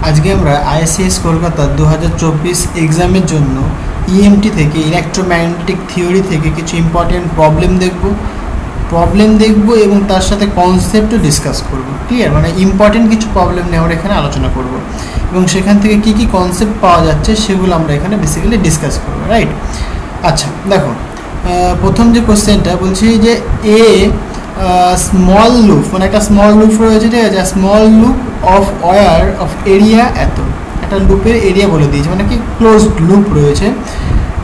আজকে আমরা আইএসসিএস কলকাতা 2024 এক্সামের জন্য ইএমটি থেকে ইলেকট্রোম্যাগনেটিক থিওরি থেকে কিছু ইম্পর্টেন্ট প্রবলেম দেখব এবং তার সাথে কনসেপ্টও ডিসকাস করব। ক্লিয়ার? মানে ইম্পর্টেন্ট কিছু প্রবলেম নিয়ে আমরা এখানে আলোচনা করব এবং সেখান থেকে কি কি কনসেপ্ট পাওয়া যাচ্ছে সেগুলো আমরা এখানে বেসিক্যালি ডিসকাস করব। রাইট? আচ্ছা, দেখো প্রথম যে কোশ্চেনটা বলছি যে স্মল লুপ, মানে একটা স্মল লুপ রয়েছে, ঠিক আছে? Small loop of wire of area এত, একটা লুপের এরিয়া বলে দিয়েছে, মানে কি ক্লোজড লুপ রয়েছে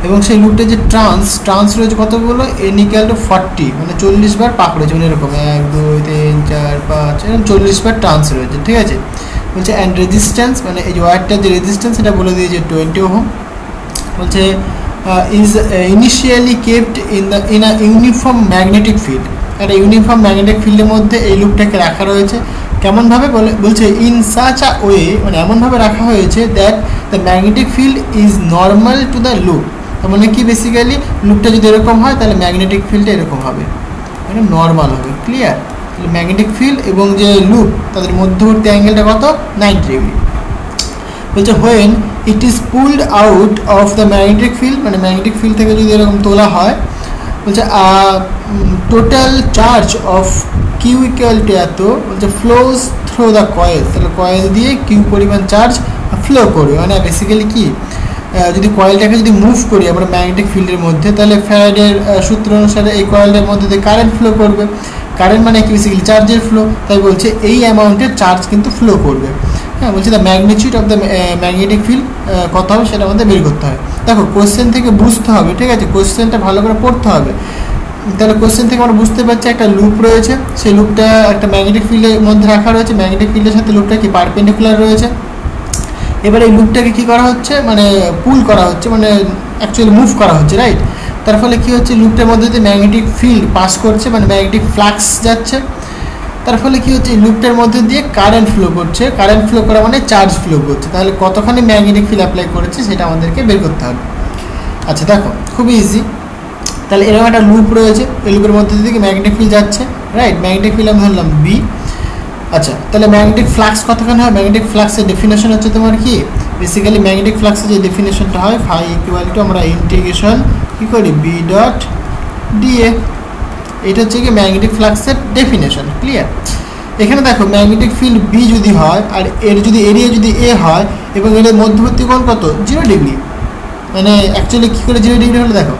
এবং সেই লুপটা যে ট্রান্স রয়েছে কতগুলো, n = 40, মানে 40 বার পাক রয়েছে, মানে এরকম 1 2 3 4 5 এরকম 40 বার ট্রান্স রয়েছে, ঠিক আছে? বলছে অ্যান্ড রেজিস্ট্যান্স, মানে এই যে ওয়্যারটার যে রেজিস্ট্যান্স এটা বলে দিয়েছে 20 ওহম। বলছে is initially kept in a uniform magnetic field, একটা ইউনিফর্ম ম্যাগনেটিক ফিল্ডের মধ্যে এই লুপটাকে রাখা রয়েছে। কেমনভাবে বলছে ইন সাচ আ ওয়ে, মানে এমনভাবে রাখা হয়েছে that the magnetic field is normal to the loop. তার মানে কি বেসিক্যালি লুপটা যদি এরকম হয় তাহলে ম্যাগনেটিক ফিল্ডটা এরকম হবে, মানে নর্মাল হবে। ক্লিয়ার? তাহলে ম্যাগনেটিক ফিল্ড এবং যে লুপ তাদের মধ্যবর্তী অ্যাঙ্গেলটা কত, 90 ডিগ্রি। বলছে when it is pulled out of the magnetic field, মানে ম্যাগনেটিক ফিল্ড থেকে যদি এরকম তোলা হয়, বলছে total charge of Q equal to এত, বলছে ফ্লোজ থ্রু দ্য কয়েল, তাহলে কয়েল দিয়ে কিউ পরিমাণ চার্জ ফ্লো করবে। মানে বেসিক্যালি কি, যদি কয়েলটাকে যদি মুভ করি আমরা ম্যাগনেটিক ফিল্ডের মধ্যে, তাহলে ফ্যারাডের সূত্র অনুসারে এই কয়েলটার মধ্যে দিয়ে কারেন্ট ফ্লো করবে। কারেন্ট মানে কি বেসিক্যালি চার্জের ফ্লো, তাই বলছে এই অ্যামাউন্টের চার্জ কিন্তু ফ্লো করবে। হ্যাঁ, বলছে the magnitude of the magnetic field কত হবে সেটা আমাদের বের করতে হবে। দেখো কোশ্চেন থেকে বুঝতে হবে, ঠিক আছে? কোশ্চেনটা ভালো করে পড়তে হবে। তাহলে কোশ্চেন থেকে আমরা বুঝতে পারছি একটা লুপ রয়েছে, সেই লুপটা একটা ম্যাগনেটিক ফিল্ডের মধ্যে রাখা রয়েছে, ম্যাগনেটিক ফিল্ডের সাথে লুপটা কি পারপেন্ডিকুলার রয়েছে। এবার এই লুপটাকে কী করা হচ্ছে, মানে পুল করা হচ্ছে, মানে অ্যাকচুয়ালি মুভ করা হচ্ছে। রাইট? তার ফলে কী হচ্ছে, লুপটার মধ্যে দিয়ে ম্যাগনেটিক ফিল্ড পাস করছে, মানে ম্যাগনেটিক ফ্লাক্স যাচ্ছে। তার ফলে কী হচ্ছে, লুপটার মধ্যে দিয়ে কারেন্ট ফ্লো করছে, কারেন্ট ফ্লো করা মানে চার্জ ফ্লো করছে। তাহলে কতখানি ম্যাগনেটিক ফিল্ড অ্যাপ্লাই করেছে সেটা আমাদেরকে বের করতে হবে। আচ্ছা দেখো, খুবই ইজি। তাহলে এরকম একটা লুপ রয়েছে, এই লুপের মধ্যে দিয়ে ম্যাগনেটিক ফিল্ড যাচ্ছে। রাইট? ম্যাগনেটিক ফিল্ড আমি ধরলাম বি। আচ্ছা, তাহলে ম্যাগনেটিক ফ্লাক্স কতখানি হয়? ম্যাগনেটিক ফ্লাক্সের ডেফিনেশন হচ্ছে তোমার কি, বেসিক্যালি ম্যাগনেটিক ফ্লাক্সের যে ডেফিনেশনটা হয় ফাই ইকুয়াল টু আমরা ইন্টিগ্রেশন কী করি বি ডট ডিএ। এটা হচ্ছে কি ম্যাগনেটিক ফ্লাক্সের ডেফিনেশন। ক্লিয়ার? এখানে দেখো ম্যাগনেটিক ফিল্ড বি যদি হয় আর এর যদি এরিয়া যদি এ হয় এবং এর মধ্যবর্তী কোণ কত, 0 ডিগ্রি। মানে অ্যাকচুয়ালি কী করে 0 ডিগ্রি হলো দেখো,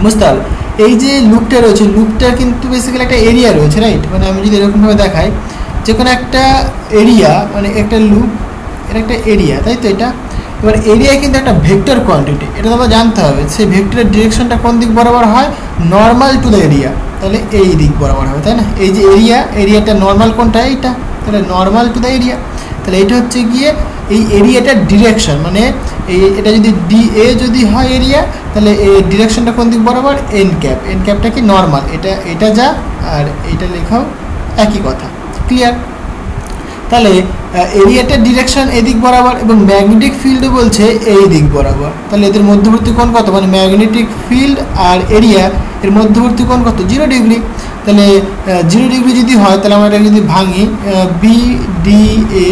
বুঝতে হবে। এই যে লুপটা রয়েছে, লুপটার কিন্তু বেসিক্যালি একটা এরিয়া রয়েছে। রাইট? মানে আমি যদি এরকমভাবে দেখাই, যে কোনো একটা এরিয়া, মানে একটা লুপ এটা একটা এরিয়া, তাই তো? এটা এবার এরিয়া কিন্তু একটা ভেক্টর কোয়ান্টিটি, এটা তো আমরা জানতে হবে। সেই ভেক্টরের ডিরেকশনটা কোন দিক বরাবর হয়, নর্মাল টু দ্য এরিয়া, তাহলে এই দিক বরাবর হবে, তাই না? এই যে এরিয়াটা নর্মাল কোনটা, এইটা, তাহলে নর্মাল টু দ্য এরিয়া। তাহলে এটা হচ্ছে গিয়ে এই এরিয়াটার ডিরেকশন, মানে এটা যদি ডিএ যদি হয় এরিয়া, তাহলে এই ডিরেকশনটা কোন দিক বরাবর, এন ক্যাপটা কি নর্মাল, এটা যা আর এটা লেখাও একই কথা। ক্লিয়ার? তাহলে এরিয়াটার ডিরেকশন এদিক বরাবর এবং ম্যাগনেটিক ফিল্ডও বলছে এই দিক বরাবর। তাহলে এদের মধ্যবর্তী কোণ কত, মানে ম্যাগনেটিক ফিল্ড আর এরিয়া এর মধ্যবর্তী কোণ কত, 0 ডিগ্রি। তাহলে 0 ডিগ্রি যদি হয় তাহলে আমরা এটা যদি ভাঙি, B D A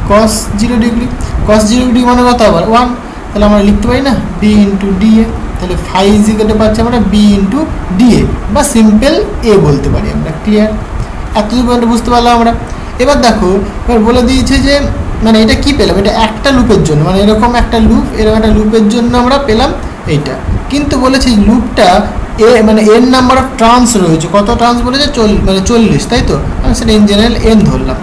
cos 0 degree, cos 0 degree মানে কত আবার 1, তাহলে আমরা লিখতে পারি না বি ইন্টু ডিএ। তাহলে ফাই ইজিক্যাল টু পাচ্ছি আমরা বি ইন্টু ডিএ, বা সিম্পল এ বলতে পারি আমরা। ক্লিয়ার? এতটুকু বুঝতে পারলাম আমরা। এবার দেখো, এবার বলে দিয়েছে যে মানে এটা কি পেলাম, এটা একটা লুপের জন্য, মানে এরকম একটা লুপের জন্য আমরা পেলাম এইটা। কিন্তু বলেছে লুপটা মানে এন নাম্বার অফ ট্রান্স রয়েছে, কত ট্রান্স বলেছে, মানে 40, তাই তো? আমি সেটা ইন জেনারেল এন ধরলাম।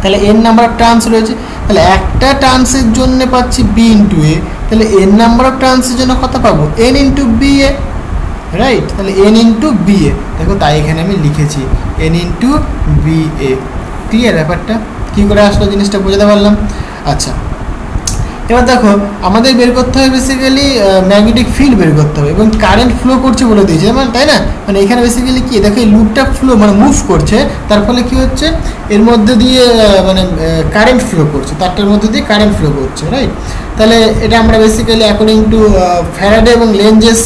তাহলে এন নাম্বার অফ ট্রান্স রয়েছে, তাহলে একটা ট্রান্সের জন্য পাচ্ছি বি ইন্টু এ, তাহলে এন নাম্বার অফ ট্রান্সের জন্য কত পাবো, N into B A. Right? তাহলে এন ইন্টু বি এ, দেখো তাই এখানে আমি লিখেছি N into B A. Clear? ব্যাপারটা কী করে আসলো জিনিসটা বোঝাতে পারলাম। আচ্ছা, এবার দেখো আমাদের বের করতে হবে বেসিক্যালি ম্যাগনেটিক ফিল্ড বের করতে হবে এবং কারেন্ট ফ্লো করছে বলে দিয়েছে, মানে তাই না? মানে এখানে বেসিক্যালি কি দেখো এই লুপটা ফ্লো মানে মুভ করছে, তার ফলে কী হচ্ছে এর মধ্যে দিয়ে মানে কারেন্ট ফ্লো করছে, তারটার মধ্যে দিয়ে কারেন্ট ফ্লো করছে। রাইট? তাহলে এটা আমরা বেসিক্যালি অ্যাকর্ডিং টু ফ্যারাডে এবং লেনজেস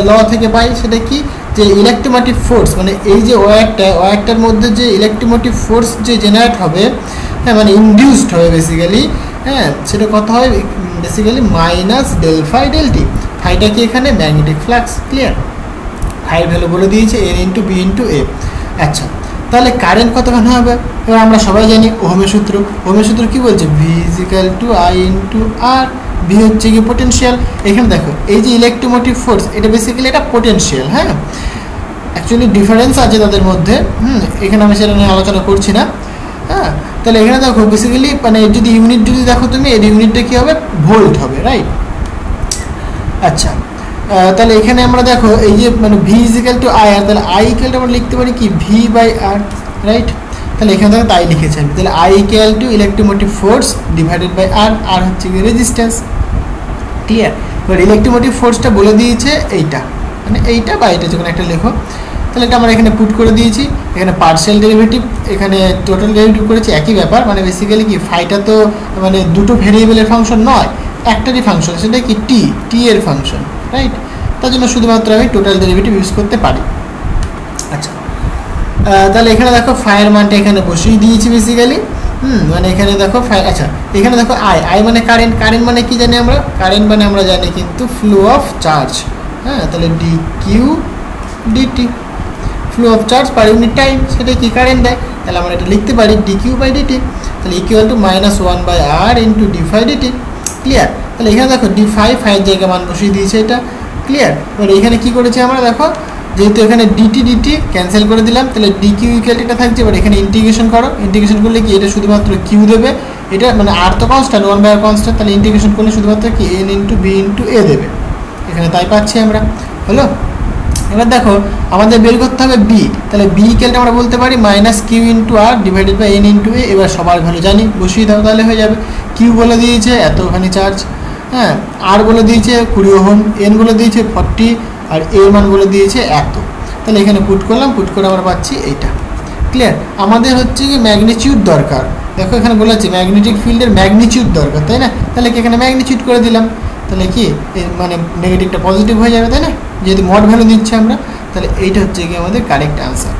ল থেকে পাই, সেটা কি যে ইলেকট্রোমোটিভ ফোর্স, মানে এই যে ওয়্যারটার মধ্যে যে ইলেকট্রোমোটিভ ফোর্স যে জেনারেট হবে, হ্যাঁ, মানে ইনডিউসড হবে বেসিক্যালি, হ্যাঁ সেটা কত হয় basically minus del phi del T. ফাইটা কি এখানে magnetic flux, clear. Phi value বলে দিয়েছে N into B into A. আচ্ছা তাহলে কারেন্ট কতখানি হবে? এবার আমরা সবাই জানি ওহমের সূত্র। ওহমের সূত্র কি বলছে? V is equal to I into R. V হচ্ছে কি পোটেনশিয়াল। এখানে দেখো এই যে ইলেকট্রোমোটিভ ফোর্স এটা বেসিক্যালি এটা পোটেনশিয়াল, হ্যাঁ অ্যাকচুয়ালি ডিফারেন্স আছে তাদের মধ্যে, এখানে আমি সেটা নিয়ে আলোচনা করছি না। হ্যাঁ তাহলে এখানে দেখো বেসিক্যালি মানে যদি ইউনিট যদি দেখো তুমি এর ইউনিটটা কী হবে? ভোল্ট হবে, রাইট। আচ্ছা তাহলে এখানে আমরা দেখো এই যে মানে ভি ইজিক্যাল টু আই আর, তাহলে আই ইকুয়াল টু আমরা লিখতে পারি কি ভি বাই আর, রাইট। তাহলে এখানে দেখো তাই লিখেছি আমি। তাহলে I equal to electromotive force divided by R, R হচ্ছে কি রেজিস্ট্যান্স, ক্লিয়ার। এবার ইলেকট্রোমোটিভ ফোর্সটা বলে দিয়েছে এইটা, মানে এইটা বা এইটা যখন একটা লেখো। তাহলে এটা আমরা এখানে পুট করে দিয়েছি। এখানে পার্শিয়াল ডেরিভেটিভ, এখানে টোটাল ডেরিভেটিভ করেছি, একই ব্যাপার। মানে বেসিক্যালি কি ফাইটা তো মানে দুটো ভেরিয়েবলের ফাংশন নয়, একটারই ফাংশন, সেটা কি টি, টি এর ফাংশন, রাইট। তার জন্য শুধুমাত্র আমি টোটাল ডেরিভেটিভ ইউজ করতে পারি। আচ্ছা তাহলে এখানে দেখো ফাইয়ের মানটা এখানে বসিয়ে দিয়েছি বেসিক্যালি, মানে এখানে দেখো ফাই। আচ্ছা এখানে দেখো আই, আই মানে কারেন্ট, কারেন্ট মানে কি জানি আমরা? কারেন্ট মানে আমরা জানি কিন্তু ফ্লো অফ চার্জ, হ্যাঁ। তাহলে d q dt, flow of charge per unit time, সেটা কি কারেন্ট দেয়। তাহলে আমরা এটা লিখতে পারি ডি কিউ বাই ডিটি, তাহলে equal to minus one by R into d phi dt, clear. তাহলে এখানে দেখো ডি ফাই, ফাইয়ের জায়গায় মান বসিয়ে দিয়েছে এটা, ক্লিয়ার। এবার এখানে কী করেছি আমরা দেখো, যেহেতু এখানে ডিটি ডিটি ক্যান্সেল করে দিলাম, তাহলে ডি কিউ ইকুয়াল এটা থাকছে। এবার এখানে ইন্টিগ্রেশন করো, ইন্টিগ্রেশন করলে কি এটা শুধুমাত্র কিউ দেবে, এটা মানে আর তো constant, one by R constant, তাহলে ইন্টিগ্রেশন করলে শুধুমাত্র কি N into B into A দেবে, এখানে তাই পাচ্ছি আমরা, হলো। এবার দেখো আমাদের বের করতে হবে বি, তাহলে বি ইকুয়ালটা আমরা বলতে পারি minus Q into R divided by N into A. এবার সবার ভ্যালু জানি, বসিয়ে দাও, তাহলে হয়ে যাবে। কিউ বলে দিয়েছে এতখানি চার্জ, হ্যাঁ। আর বলে দিয়েছে 20 ওহম, এন বলে দিয়েছে 40, আর এর মান বলে দিয়েছে এত। তাহলে এখানে পুট করলাম, পুট করে আমরা পাচ্ছি এইটা, ক্লিয়ার। আমাদের হচ্ছে কি ম্যাগনিটিউড দরকার, দেখো এখানে বলা আছে ম্যাগনেটিক ফিল্ডের ম্যাগনিটিউড দরকার, তাই না? তাহলে কি এখানে ম্যাগনিটিউড করে দিলাম, তাহলে কি মানে নেগেটিভটা পজিটিভ হয়ে যাবে, তাই না? যেহেতু মড ভ্যালু দিচ্ছে আমরা, তাহলে এইটা হচ্ছে কি আমাদের কারেক্ট অ্যান্সার।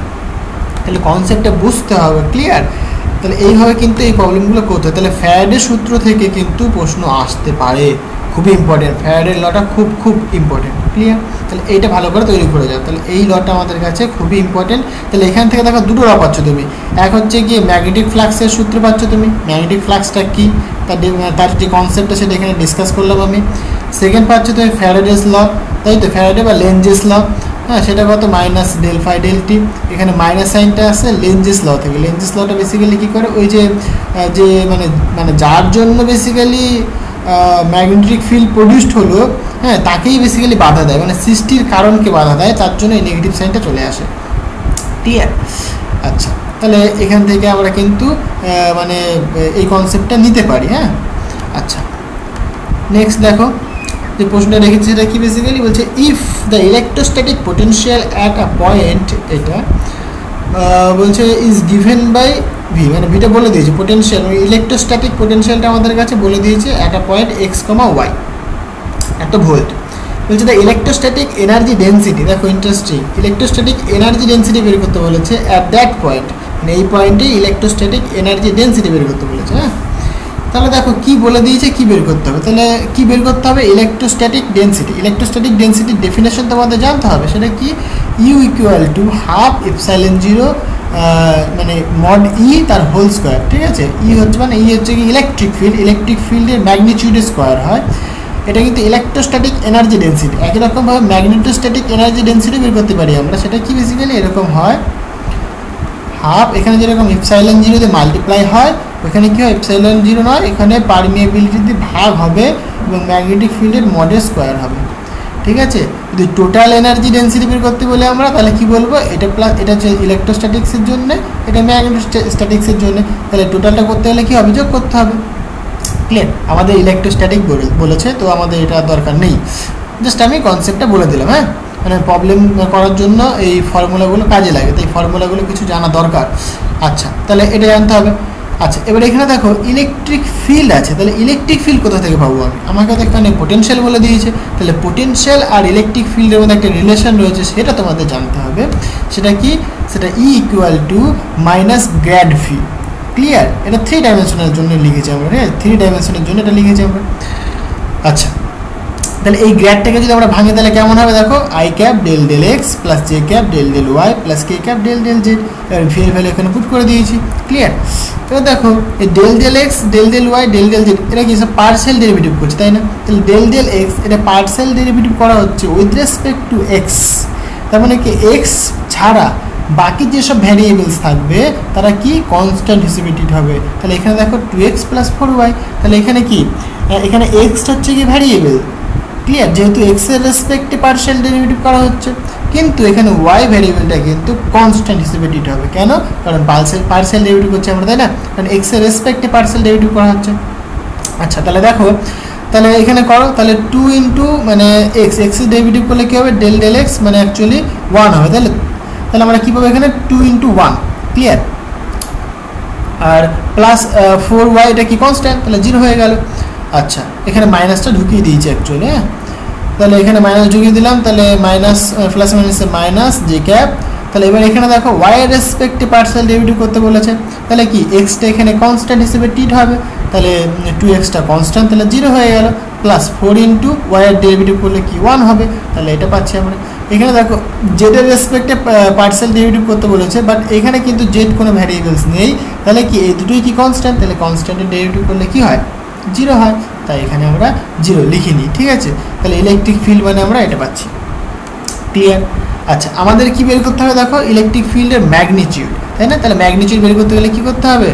তাহলে কনসেপ্টটা বুঝতে হবে, ক্লিয়ার। তাহলে এইভাবে কিন্তু এই প্রবলেমগুলো করতে হয়। তাহলে ফ্যারাডের সূত্র থেকে কিন্তু প্রশ্ন আসতে পারে, খুবই ইম্পর্টেন্ট। ফ্যারাডের লটা খুব খুব ইম্পর্টেন্ট, ক্লিয়ার। তাহলে এইটা ভালো করে তৈরি করে যাও। তাহলে এই লটা আমাদের কাছে খুবই ইম্পর্টেন্ট। তাহলে এখান থেকে দেখো দুটো ল পাচ্ছ তুমি, এক হচ্ছে গিয়ে ম্যাগনেটিক ফ্লাক্সের সূত্র পাচ্ছ তুমি, ম্যাগনেটিক ফ্লাক্সটা কী তার যে কনসেপ্টটা সেটা এখানে ডিসকাস করলাম আমি। সেকেন্ড পাচ্ছ তুমি ফ্যারাডেস ল, তাই তো, ফ্যারাডে বা লেনজেস ল, হ্যাঁ। সেটা কত minus del phi del t, এখানে মাইনাস সাইনটা আসে লেনজেস ল থেকে। লেনজেস লটা বেসিক্যালি কী করে, ওই যে মানে যার জন্য বেসিক্যালি ম্যাগনেটিক ফিল্ড প্রডিউসড হলো, হ্যাঁ, তাকেই বেসিক্যালি বাধা দেয়, মানে সৃষ্টির কারণকে বাধা দেয়, তার জন্য এই নেগেটিভ সাইনটা চলে আসে, ঠিক আছে। আচ্ছা তাহলে এখান থেকে আমরা কিন্তু মানে এই কনসেপ্টটা নিতে পারি, হ্যাঁ। আচ্ছা নেক্সট দেখো যে প্রশ্নটা রেখেছি সেটা কি বেসিক্যালি বলছে, if the electrostatic potential at a point, এটা বলছে ইজ গিভেন বাই ভি, মানে ভিটা বলে দিয়েছে পোটেনশিয়াল, ইলেকট্রোস্ট্যাটিক পোটেনশিয়ালটা আমাদের কাছে বলে দিয়েছে at a point x comma y, এত ভোল্ট। বলছে দ্য ইলেকট্রোস্ট্যাটিক এনার্জি ডেন্সিটি, দেখো ইন্টারেস্টিং, ইলেকট্রোস্ট্যাটিক এনার্জি ডেন্সিটি বের করতে বলেছে অ্যাট দ্যাট পয়েন্ট, মানে এই পয়েন্টে ইলেকট্রোস্ট্যাটিক এনার্জি ডেন্সিটি বের করতে বলেছে, হ্যাঁ। তাহলে দেখো কি বলে দিয়েছে, কি বের করতে হবে, তাহলে কি বের করতে হবে, ইলেকট্রোস্ট্যাটিক ডেন্সিটি। ইলেকট্রোস্ট্যাটিক ডেন্সিটির ডেফিনেশন তোমাদের জানতে হবে, সেটা কি u equal to half epsilon zero মানে মড ই তার হোল স্কোয়ার, ঠিক আছে। ই হচ্ছে মানে ই হচ্ছে কি ইলেকট্রিক ফিল্ড, ইলেকট্রিক ফিল্ডের ম্যাগনিটিউডের স্কোয়ার হয়, এটা কিন্তু ইলেকট্রোস্ট্যাটিক এনার্জি ডেন্সিটি। একই রকমভাবে ম্যাগনেটোস্ট্যাটিক এনার্জি ডেন্সিটি বের করতে পারি আমরা, সেটা কি বেসিক্যালি এরকম হয়, হাফ এখানে যেরকম এপসাইলন জিরো দিয়ে মাল্টিপ্লাই হয়, ওখানে কী হয় এপসাইলন জিরো নয়, এখানে পারমিয়েবিলিটি দিয়ে ভাগ হবে এবং ম্যাগনেটিক ফিল্ডের মডের স্কোয়ার হবে, ঠিক আছে। যদি টোটাল এনার্জি ডেন্সিটি বের করতে বলে আমরা, তাহলে কি বলবো, এটা প্লাস, এটা হচ্ছে ইলেকট্রোস্ট্যাটিক্সের জন্য, এটা ম্যাগনেটোস্ট্যাটিক্সের জন্য, তাহলে টোটালটা করতে হলে কী হবে, যোগ করতে হবে, ক্লিয়ার। আমাদের ইলেকট্রোস্ট্যাটিক বলেছে, তো আমাদের এটা দরকার নেই, জাস্ট আমি কনসেপ্টটা বলে দিলাম, হ্যাঁ। মানে প্রবলেম করার জন্য এই ফর্মুলাগুলো কাজে লাগে, তো এই ফর্মুলাগুলো কিছু জানা দরকার। আচ্ছা তাহলে এটা জানতে হবে। আচ্ছা এবার এখানে দেখো ইলেকট্রিক ফিল্ড আছে, তাহলে ইলেকট্রিক ফিল্ড কোথা থেকে পাবো আমি, আমাকে তো এখানে পোটেনশিয়াল বলে দিয়েছে, তাহলে পোটেনশিয়াল আর ইলেকট্রিক ফিল্ডের মধ্যে একটা রিলেশন রয়েছে, সেটা তোমাদের জানতে হবে। সেটা কি, সেটা ই equal to minus grad V, clear? এটা 3 ডাইমেনশনের জন্য লিখেছি আমরা, হ্যাঁ 3 ডাইমেনশনের জন্য এটা লিখেছি আমরা। আচ্ছা, তাহলে এই গ্র্যাডটাকে যদি আমরা ভাঙি তাহলে কেমন হবে দেখো, i cap del del x plus j cap del del y plus k cap del del z. এবার ভি এর ভ্যালু এখানে পুট করে দিয়েছি, ক্লিয়ার? এবার দেখো এই del del x del del y del del z এটা কি সব পার্সিয়াল ডেরিভেটিভ করছে, তাই না? তাহলে ডেল ডেল এক্স এটা পার্সিয়াল ডেরিভেটিভ করা হচ্ছে উইথ রেসপেক্ট টু এক্স, তার মানে কি এক্স ছাড়া বাকি যেসব ভ্যারিয়েবলস থাকবে তারা কি কনস্ট্যান্ট হিসেবে ট্রিট হবে। তাহলে এখানে দেখো 2x প্লাস 4y, তাহলে এখানে কি এখানে এক্স হচ্ছে কি ভ্যারিয়েবল, ক্লিয়ার? যেহেতু এক্স এর রেসপেক্টে পার্সিয়াল ডেরিভেটিভ করা হচ্ছে, কিন্তু এখানে ওয়াই ভ্যারিয়েবলটা কিন্তু কনস্ট্যান্ট হিসেবে ট্রিট হবে। কেন? কারণ পার্সিয়াল ডেরিভেটিভ করছে আমরা, তাই না? কারণ এক্স এর রেসপেক্টে পার্সিয়াল ডেরিভেটিভ করা হচ্ছে। আচ্ছা, তাহলে দেখো তাহলে এখানে করো, তাহলে 2 ইন্টু মানে এক্স এর ডেরিভেটিভ করলে কী হবে, ডেল ডেল এক্স মানে অ্যাকচুয়ালি 1 হবে, তাহলে তাহলে আমরা কী পাবো এখানে 2 ইন্টু 1, ক্লিয়ার? আর প্লাস 4y এটা কি কনস্ট্যান্ট, তাহলে 0 হয়ে গেল। আচ্ছা, এখানে মাইনাসটা ঢুকিয়ে দিয়েছি অ্যাকচুয়ালি, হ্যাঁ তাহলে এখানে মাইনাস ঢুকিয়ে দিলাম, তাহলে মাইনাস প্লাস মাইনাসে মাইনাস জে ক্যাপ। তাহলে এবার এখানে দেখো ওয়াই এর রেসপেক্টে পার্সিয়াল ডেরিভেটিভ করতে বলেছে, তাহলে কি এক্সটা এখানে কনস্ট্যান্ট হিসেবে ট্রিট হবে, তাহলে 2xটা কনস্ট্যান্ট, তাহলে 0 হয়ে গেল। প্লাস 4 ইন্টু ওয়াই এর ডেরিভেটিভ করলে কি 1 হবে, তাহলে এটা পাচ্ছি আমরা। এখানে দেখো জেড এর রেসপেক্টে পার্সিয়াল ডেরিভেটিভ করতে বলেছে, বাট এখানে কিন্তু জেড কোনো ভ্যারিয়েবলস নেই, তাহলে কি এই দুটোই কি কনস্ট্যান্ট, তাহলে কনস্ট্যান্টের ডেরিভেটিভ করলে কি হয়, 0 হয়, তাই এখানে আমরা 0 লিখিনি, ঠিক আছে? তাহলে ইলেকট্রিক ফিল্ড মানে আমরা এটা পাচ্ছি, ক্লিয়ার? আচ্ছা, আমাদের কি বের করতে হবে দেখো, ইলেকট্রিক ফিল্ডের ম্যাগনিটিউড, তাই না? তাহলে ম্যাগনিটিউড বের করতে গেলে কী করতে হবে,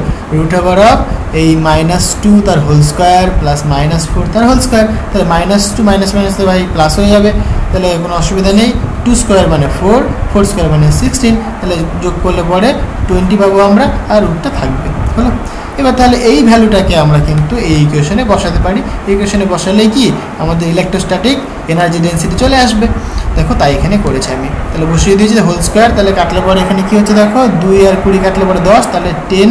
√অফ এই -2 তার হোল স্কোয়ার প্লাস -4 তার হোল স্কোয়ার, তাহলে -2 মাইনাস তো ভাই প্লাস হয়ে যাবে, তাহলে কোনো অসুবিধা নেই। 2 স্কোয়ার মানে 4, 4 স্কোয়ার মানে 16, তাহলে যোগ করলে পরে 20 পাবো আমরা, আর রুটটা থাকবে, হলো? এবার তাহলে এই ভ্যালুটাকে আমরা কিন্তু এই ইকুয়েশনে বসাতে পারি। এই ইকুয়েশনে বসালে কি আমাদের ইলেকট্রোস্ট্যাটিক এনার্জি ডেন্সিটি চলে আসবে। দেখো তাই এখানে করেছি আমি, তাহলে বসিয়ে দিয়েছি হোল স্কোয়ার, তাহলে কাটলে পরে এখানে কী হচ্ছে দেখো 2 আর 20 কাটলে পরে 10, তাহলে 10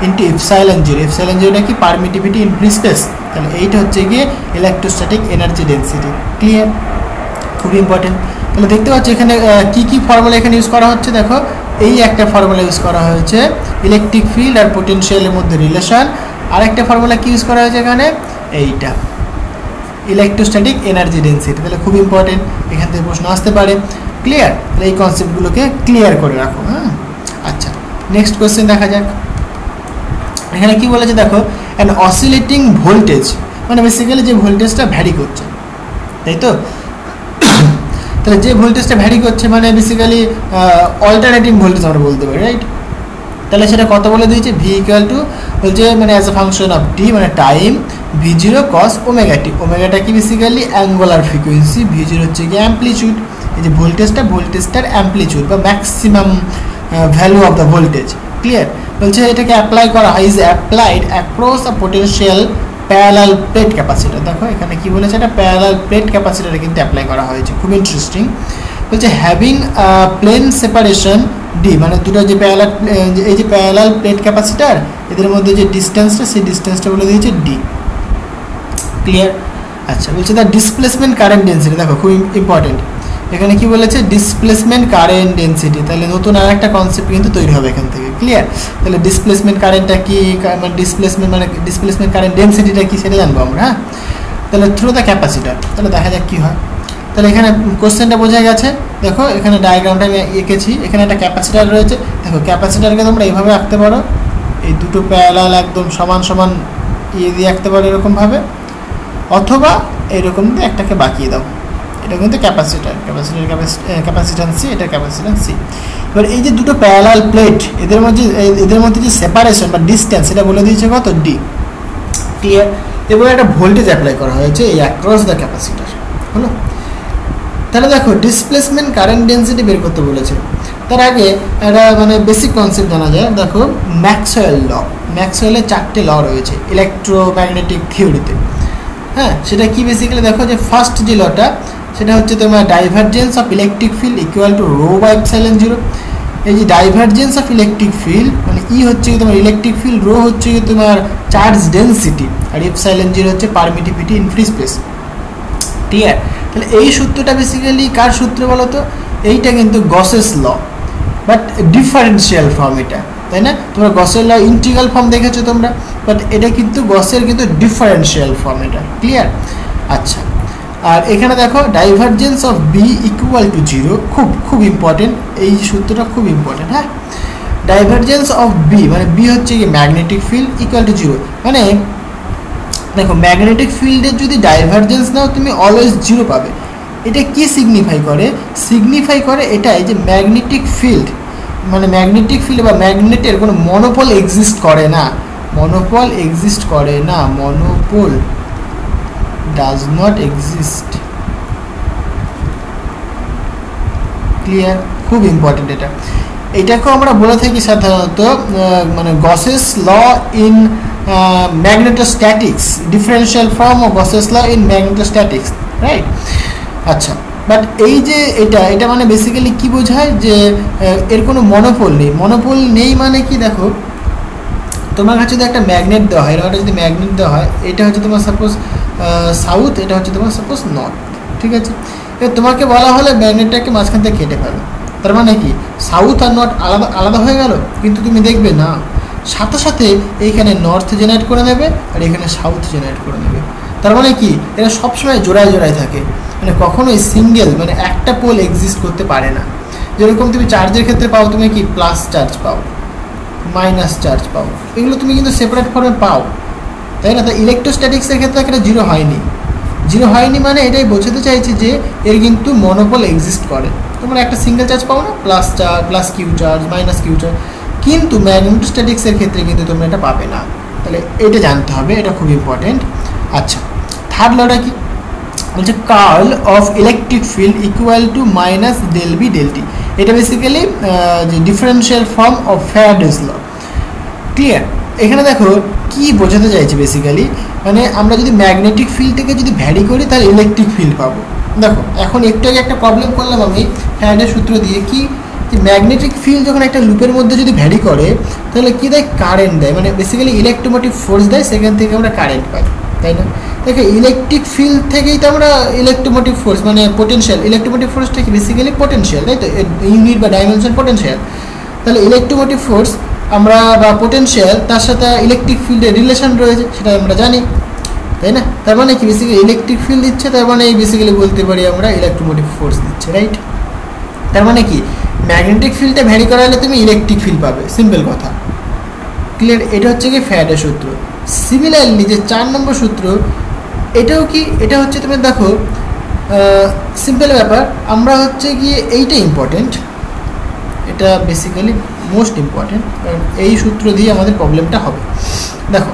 ইন্টু এপসাইলন জিরোটা কি পারমিটিভিটি ইন ফ্রি স্পেস, তাহলে এইটা হচ্ছে গিয়ে ইলেকট্রোস্ট্যাটিক এনার্জি ডেন্সিটি, ক্লিয়ার? খুব ইম্পর্টেন্ট। তাহলে দেখতে পাচ্ছি এখানে কী ফর্মুলা এখানে ইউজ করা হচ্ছে, দেখো এই একটা ফর্মুলা ইউজ করা হয়েছে ইলেকট্রিক ফিল্ড আর পোটেনশিয়ালের মধ্যে রিলেশন, আর একটা ফর্মুলা কি ইউজ করা হয়েছে এখানে, এইটা ইলেকট্রোস্ট্যাটিক এনার্জি ডেন্সিটি। তাহলে খুব ইম্পর্টেন্ট, এখান থেকে প্রশ্ন আসতে পারে, ক্লিয়ার? তাহলে এই কনসেপ্টগুলোকে ক্লিয়ার করে রাখো, হ্যাঁ? আচ্ছা, নেক্সট কোয়েশ্চেন দেখা যাক। এখানে কি বলেছে দেখো, অ্যান অসিলেটিং ভোল্টেজ মানে বেসিক্যালি যে ভোল্টেজটা ভ্যারি করছে, তাই তো? তাহলে যে ভোল্টেজটা ভ্যারি করছে মানে বেসিক্যালি অল্টারনেটিং ভোল্টেজ আমরা বলতে পারি, রাইট? তাহলে সেটা কত বলে দিয়েছে, ভি ইকুয়াল টু বলছে মানে অ্যাজ এ ফাংশন অফ টি মানে টাইম, V0 cos ওমেগাটি, ওমেগাটা কি বেসিক্যালি অ্যাঙ্গুলার ফ্রিকোয়েন্সি, V0 হচ্ছে কি অ্যাম্পলিটিউড, এই যে ভোল্টেজটার অ্যাম্পলিটিউড বা maximum value of the voltage, clear? বলছে এটাকে অ্যাপ্লাই করা হয়, is applied across a potential parallel plate capacitor. দেখো এখানে কি বলেছে, এটা প্যারালাল প্লেট ক্যাপাসিটরে কিন্তু অ্যাপ্লাই করা হয়েছে, খুব ইন্টারেস্টিং। বলছে হ্যাভিং প্লেন সেপারেশন ডি মানে দুটো যে প্যারালাল, এই যে প্যারালাল প্লেট ক্যাপাসিটার এদের মধ্যে যে ডিস্টেন্সটা সেই ডিস্টেন্সটা বলে দিয়েছে ডি, ক্লিয়ার? আচ্ছা, বলছে দ্য ডিসপ্লেসমেন্ট কারেন্ট ডেন্সিটি, দেখো খুব ইম্পর্টেন্ট, এখানে কি বলেছে ডিসপ্লেসমেন্ট কারেন্ট ডেন্সিটি, তাহলে নতুন আর একটা কনসেপ্ট কিন্তু তৈরি হবে এখান থেকে, ক্লিয়ার? তাহলে ডিসপ্লেসমেন্ট কারেন্টটা কি, মানে ডিসপ্লেসমেন্ট কারেন্ট ডেন্সিটিটা কি সেটা জানবো আমরা, হ্যাঁ? তাহলে থ্রু দ্য ক্যাপাসিটার, তাহলে দেখা যাক কী হয়। তাহলে এখানে কোশ্চেনটা বোঝা গেছে, দেখো এখানে ডায়াগ্রামটা আমি এঁকেছি, এখানে একটা ক্যাপাসিটার রয়েছে, দেখো ক্যাপাসিটারকে তোমরা এইভাবে আঁকতে পারো, এই দুটো প্যারালাল একদম সমান সমান ইয়ে দিয়ে আঁকতে পারো এরকমভাবে, অথবা এইরকম দিয়ে একটাকে বাঁকিয়ে দাও, এটা কিন্তু ক্যাপাসিট্যান্স সি, এটা ক্যাপাসিট্যান্স সি। এবার এই যে দুটো প্যারালাল প্লেট এদের মধ্যে যে সেপারেশন বা ডিস্টেন্স এটা বলে দিয়েছে কত, ডি, ক্লিয়ার? এবার একটা ভোল্টেজ অ্যাপ্লাই করা হয়েছে এই অ্যাক্রস দ্য ক্যাপাসিটার, হলো? তাহলে দেখো ডিসপ্লেসমেন্ট কারেন্ট ডেন্সিটি বের করতে বলেছে, তার আগে একটা মানে বেসিক কনসেপ্ট জানা যায়। দেখো ম্যাক্সওয়েলের 4টে ল রয়েছে ইলেকট্রোম্যাগনেটিক থিওরিতে, হ্যাঁ? সেটা কি বেসিক্যালি দেখো যে ফার্স্ট যে লটা সেটা হচ্ছে তোমার divergence of electric field equal to rho by epsilon zero. এই যে ডাইভারজেন্স অফ ইলেকট্রিক ফিল্ড মানে ই হচ্ছে কি তোমার ইলেকট্রিক ফিল্ড, রো হচ্ছে কি তোমার চার্জ ডেন্সিটি, আর এপসাইলন জিরো হচ্ছে permittivity in free space, clear? তাহলে এই সূত্রটা বেসিক্যালি কার সূত্র বলো তো, এইটা কিন্তু Gauss's law, but differential form এটা, তাই না? তোমরা গসের ল ইন্টিগ্রাল ফর্ম দেখেছো তোমরা, বাট এটা কিন্তু গসের কিন্তু ডিফারেন্সিয়াল ফর্ম, এটা ক্লিয়ার? আচ্ছা, আর এখানে দেখো divergence of B equal to 0, খুব ইম্পর্টেন্ট, এই সূত্রটা খুব ইম্পর্টেন্ট। হ্যাঁ, ডাইভারজেন্স অফ বি মানে বি হচ্ছে কি ম্যাগনেটিক ফিল্ড ইকুয়াল টু 0, মানে দেখো ম্যাগনেটিক ফিল্ডের যদি ডাইভারজেন্স নাও তুমি অলওয়েজ 0 পাবে। এটা কি সিগনিফাই করে? সিগনিফাই করে এটাই যে ম্যাগনেটিক ফিল্ড মানে ম্যাগনেটিক ফিল্ড বা ম্যাগনেটের কোনো মনোপল এক্সিস্ট করে না, মনোপল এক্সিস্ট করে না, monopole does not exist. Clear? খুব ইম্পর্টেন্ট এটা। এটাকেও আমরা বলে থাকি সাধারণত মানে Gauss's law in magnetostatics, differential form of Gauss's law in magnetostatics, right? আচ্ছা, বাট এই যে এটা মানে বেসিক্যালি কি বোঝায় যে এর কোনো মনোপল নেই। মনোপল নেই মানে কি, দেখো তোমার কাছে যদি একটা ম্যাগনেট দেওয়া হয়, এরকম যদি ম্যাগনেট দেওয়া হয়, এটা হচ্ছে তোমার সাপোজ সাউথ, এটা হচ্ছে তোমার সাপোজ নর্থ, ঠিক আছে? এবার তোমাকে বলা হলে ম্যাগনেটটাকে মাঝখান থেকে কেটে ফেলো, তার মানে কি সাউথ আর নর্থ আলাদা আলাদা হয়ে গেল? কিন্তু তুমি দেখবে না, সাথে সাথে এইখানে নর্থ জেনারেট করে নেবে আর এখানে সাউথ জেনারেট করে নেবে। তার মানে কি এরা সবসময় জোড়ায় জোড়ায় থাকে, মানে কখনোই সিঙ্গেল মানে একটা পোল এক্সিস্ট করতে পারে না। যেরকম তুমি চার্জের ক্ষেত্রে পাও, তুমি কি প্লাস চার্জ পাও, মাইনাস চার্জ পাও, এগুলো তুমি কিন্তু সেপারেট ফর্মে পাও, তাই না? তাই ইলেকট্রোস্ট্যাটিক্সের ক্ষেত্রে একটা 0 হয়নি। 0 হয়নি মানে এটাই বোঝাতে চাইছে যে এর কিন্তু মনোপল এক্সিস্ট করে। তোমরা একটা সিঙ্গেল চার্জ পাও না, plus q charge, minus q charge, কিন্তু ম্যাগনেটোস্ট্যাটিক্সের ক্ষেত্রে কিন্তু তোমরা এটা পাবে না। তাহলে এটা জানতে হবে, এটা খুব ইম্পর্টেন্ট। আচ্ছা, থার্ড লটা কি বলছে? Curl of electric field equal to minus del B del t. এটা বেসিক্যালি যে differential form of Faraday's law. Clear? এখানে দেখো কি বোঝাতে চাইছে বেসিক্যালি, মানে আমরা যদি ম্যাগনেটিক ফিল্ডটাকে যদি ভ্যারি করি তাহলে ইলেকট্রিক ফিল্ড পাবো। দেখো এখন একটু আগে একটা প্রবলেম করলাম আমি ফ্যারাডের সূত্র দিয়ে, কি যে ম্যাগনেটিক ফিল্ড যখন একটা লুপের মধ্যে যদি ভ্যারি করে তাহলে কী দেয়? কারেন্ট দেয়, মানে বেসিক্যালি ইলেকট্রোমোটিভ ফোর্স দেয়, সেখান থেকে আমরা কারেন্ট পাই, তাই না? দেখো ইলেকট্রিক ফিল্ড থেকেই তো আমরা ইলেকট্রোমোটিভ ফোর্স মানে পোটেনশিয়াল, ইলেকট্রোমোটিভ ফোর্সটা কি বেসিক্যালি পোটেনশিয়াল, তাই তো? ইউনিট বা ডাইমেনশন পোটেনশিয়াল। তাহলে ইলেকট্রোমোটিভ ফোর্স আমরা বা পোটেনশিয়াল তার সাথে ইলেকট্রিক ফিল্ডের রিলেশন রয়েছে, সেটা আমরা জানি, তাই না? তার মানে কি বেসিক্যালি ইলেকট্রিক ফিল্ড দিচ্ছে, তার মানে এই বেসিক্যালি বলতে পারি আমরা ইলেকট্রোমোটিভ ফোর্স দিচ্ছে, রাইট? তার মানে কি ম্যাগনেটিক ফিল্ডটা ভ্যারি করালে তুমি ইলেকট্রিক ফিল্ড পাবে, সিম্পল কথা। ক্লিয়ার? এটা হচ্ছে কি ফ্যারাডের সূত্র। সিমিলারলি যে 4 নম্বর সূত্র, এটাও কি, এটা হচ্ছে তুমি দেখো সিম্পল ব্যাপার, আমরা হচ্ছে গিয়ে এইটা ইম্পর্টেন্ট, এটা বেসিক্যালি মোস্ট ইম্পর্টেন্ট, কারণ এই সূত্র দিয়ে আমাদের প্রবলেমটা হবে। দেখো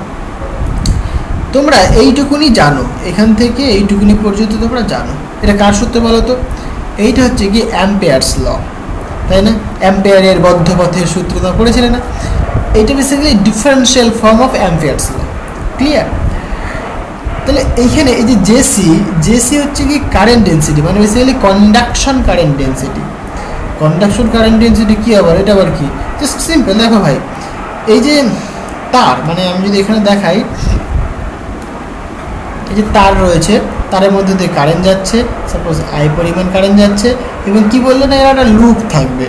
তোমরা এইটুকুনি জানো, এখান থেকে এইটুকুনি পর্যন্ত তোমরা জানো, এটা কার সূত্র বলো তো? এইটা হচ্ছে কি অ্যাম্পিয়ারস ল, তাই না? অ্যাম্পিয়ারের বদ্ধপথের সূত্র তোমরা পড়েছিলে না? এইটা basically differential form of Ampere's law. Clear? তাহলে এইখানে এই যে জেসি হচ্ছে কি কারেন্ট ডেন্সিটি, মানে basically conduction current density. Conduction current density কী আবার? এটা আবার কি? জাস্ট সিম্পল, দেখো ভাই এই যে তার, মানে আমি যদি এখানে দেখাই, এই যে তার রয়েছে, তারের মধ্যে দিয়ে কারেন্ট যাচ্ছে, সাপোজ আই পরিমাণ কারেন্ট যাচ্ছে, এবং কি বললো না, এর একটা লুপ থাকবে।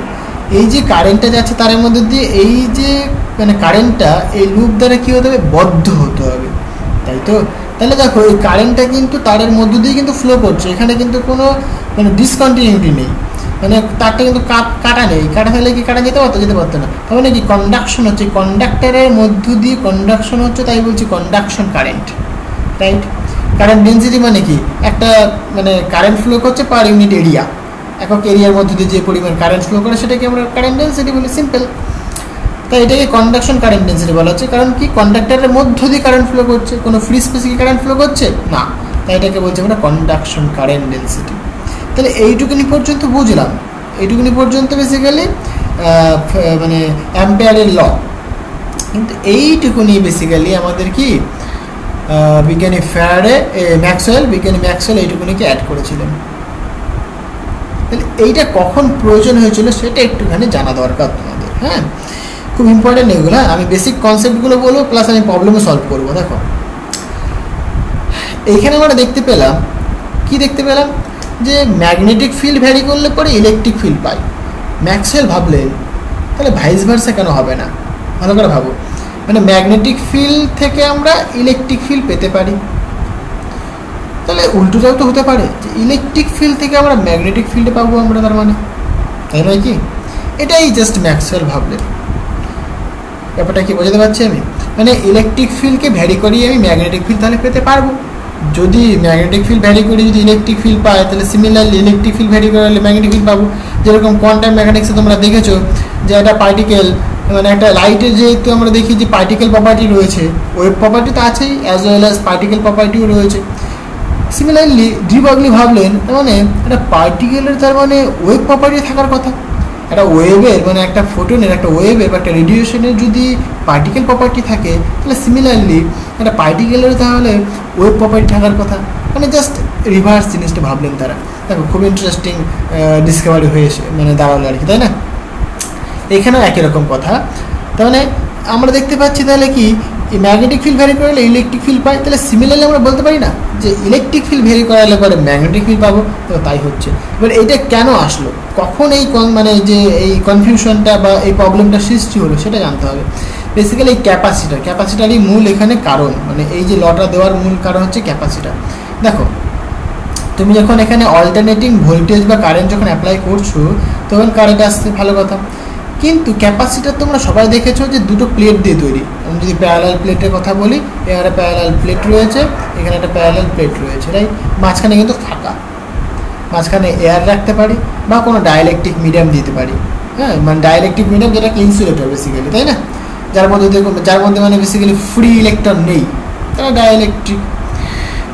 এই যে কারেন্টটা যাচ্ছে তারের মধ্যে দিয়ে, এই যে মানে কারেন্টটা এই লুপ দ্বারা কী হতে হবে? বদ্ধ হতে হবে, তাই তো? তাহলে দেখো এই কারেন্টটা কিন্তু তারের মধ্য দিয়ে কিন্তু ফ্লো করছে, এখানে কিন্তু কোনো মানে ডিসকন্টিনিউটি নেই, মানে তারটা কিন্তু কাটা নেই। কাটা থাকলে কি কাটা যেতে পারতো? যেতে পারতো না। তার মানে কি কন্ডাকশন হচ্ছে, কন্ডাক্টারের মধ্য দিয়ে কন্ডাকশন হচ্ছে, তাই বলছি conduction current, right? Current density মানে কি? একটা মানে কারেন্ট ফ্লো করছে পার ইউনিট এরিয়া, একক এরিয়ার মধ্যে দিয়ে যে পরিমাণ কারেন্ট ফ্লো করে সেটাকে আমরা কারেন্ট ডেন্সিটি বলি, সিম্পল। তাই এটাকে কন্ডাকশন কারেন্ট ডেন্সিটি বলা হচ্ছে, কারণ কি কন্ডাক্টারের মধ্য দিয়ে কারেন্ট ফ্লো করছে, কোনো ফ্রি স্পেসে কি কারেন্ট ফ্লো করছে না, তাই এটাকে বলছি আমরা কন্ডাকশন কারেন্ট ডেন্সিটি। তাহলে এইটুকুনি পর্যন্ত বুঝলাম, এইটুকুনি পর্যন্ত বেসিক্যালি মানে অ্যাম্পিয়ারের ল। কিন্তু এইটুকুনি বেসিক্যালি আমাদের কি বিজ্ঞানী ফ্যারাডে, বিজ্ঞানী ম্যাক্সওয়েল এইটুকুনিকে অ্যাড করেছিলেন। তাহলে এইটা কখন প্রয়োজন হয়েছিল সেটা একটুখানি জানা দরকার তোমাদের। হ্যাঁ, খুব ইম্পর্টেন্ট এগুলো। আমি বেসিক কনসেপ্টগুলো বলবো, প্লাস আমি প্রবলেমও সলভ করবো। দেখো এইখানে আমরা দেখতে পেলাম, কি দেখতে পেলাম? যে ম্যাগনেটিক ফিল্ড ভ্যারি করলে পরে ইলেকট্রিক ফিল্ড পাই। ম্যাক্সওয়েল ভাবলেন তাহলে ভাইস ভার্সা কেন হবে না? ভালো করে ভাবো, মানে ম্যাগনেটিক ফিল্ড থেকে আমরা ইলেকট্রিক ফিল্ড পেতে পারি, তাহলে উল্টোটাও তো হতে পারে যে ইলেকট্রিক ফিল্ড থেকে আমরা ম্যাগনেটিক ফিল্ডে পাবো আমরা, তার মানে তাই নয় কি? এটাই জাস্ট ম্যাক্সওয়েল ভাবলেন। ব্যাপারটা কি বোঝাতে পারছি আমি? মানে ইলেকট্রিক ফিল্ডকে ভ্যারি করিয়ে আমি ম্যাগনেটিক ফিল্ড তাহলে পেতে পারবো। যদি ম্যাগনেটিক ফিল্ড ভ্যারি করি যদি ইলেকট্রিক ফিল্ড পায়, তাহলে সিমিলারলি ইলেকট্রিক ফিল্ড ভ্যারি করলে ম্যাগনেটিক ফিল্ড পাবো। যেরকম কোয়ান্টাম মেকানিক্সে তোমরা দেখেছো যে একটা পার্টিকেল, মানে একটা লাইটের যেহেতু আমরা দেখি যে পার্টিকেল প্রপার্টি রয়েছে, ওয়েভ প্রপার্টি তো আছেই, অ্যাজ ওয়েল অ্যাজ পার্টিকেল প্রপার্টিও রয়েছে। সিমিলারলি ডি ব্রগলি ভাবলেন তার মানে একটা পার্টিকেলের তার মানে ওয়েভ প্রপার্টি থাকার কথা। একটা ওয়েভের মানে একটা ফোটনের, একটা ওয়েভের বা একটা রেডিয়েশনের যদি পার্টিকেল প্রপার্টি থাকে, তাহলে সিমিলারলি একটা পার্টিকেলের তাহলে ওয়েভ প্রপার্টি থাকার কথা। মানে জাস্ট রিভার্স জিনিসটা ভাবলেন তারা। দেখো খুব ইন্টারেস্টিং ডিসকভারি হয়ে মানে দাঁড়ালো আর কি, তাই না? এখানেও একই রকম কথা। তার মানে আমরা দেখতে পাচ্ছি তাহলে কি ম্যাগনেটিক ফিল্ড ভ্যারি করালে ইলেকট্রিক ফিল্ড পাই, তাহলে সিমিলারলি আমরা বলতে পারি না যে ইলেকট্রিক ফিল্ড ভ্যারি করালে পরে ম্যাগনেটিক ফিল্ড পাবো? তো তাই হচ্ছে। এবার এটা কেন আসলো, কখন এই মানে যে এই কনফিউশনটা বা এই প্রবলেমটা সৃষ্টি হলো সেটা জানতে হবে। বেসিক্যালি এই ক্যাপাসিটারই মূল এখানে কারণ, মানে এই যে লটা দেওয়ার মূল কারণ হচ্ছে ক্যাপাসিটার। দেখো তুমি যখন এখানে অল্টারনেটিং ভোল্টেজ বা কারেন্ট যখন অ্যাপ্লাই করছো তখন কারেন্ট আসছে, ভালো কথা। কিন্তু ক্যাপাসিটার তোমরা সবাই দেখেছো যে দুটো প্লেট দিয়ে তৈরি। আমি যদি প্যারালাল প্লেটের কথা বলি, এখানে প্যারালাল প্লেট রয়েছে, এখানে একটা প্যারালাল প্লেট রয়েছে, রাইট? মাঝখানে কিন্তু ফাঁকা, মাঝখানে এয়ার রাখতে পারি বা কোনো ডাইলেকট্রিক মিডিয়াম দিতে পারি। হ্যাঁ, মানে ডাইলেকট্রিক মিডিয়াম যেটা ইনসুলেটর বেসিক্যালি, তাই না? যার মধ্যে মানে বেসিক্যালি ফ্রি ইলেকট্রন নেই, তাহলে ডাইলেকট্রিক।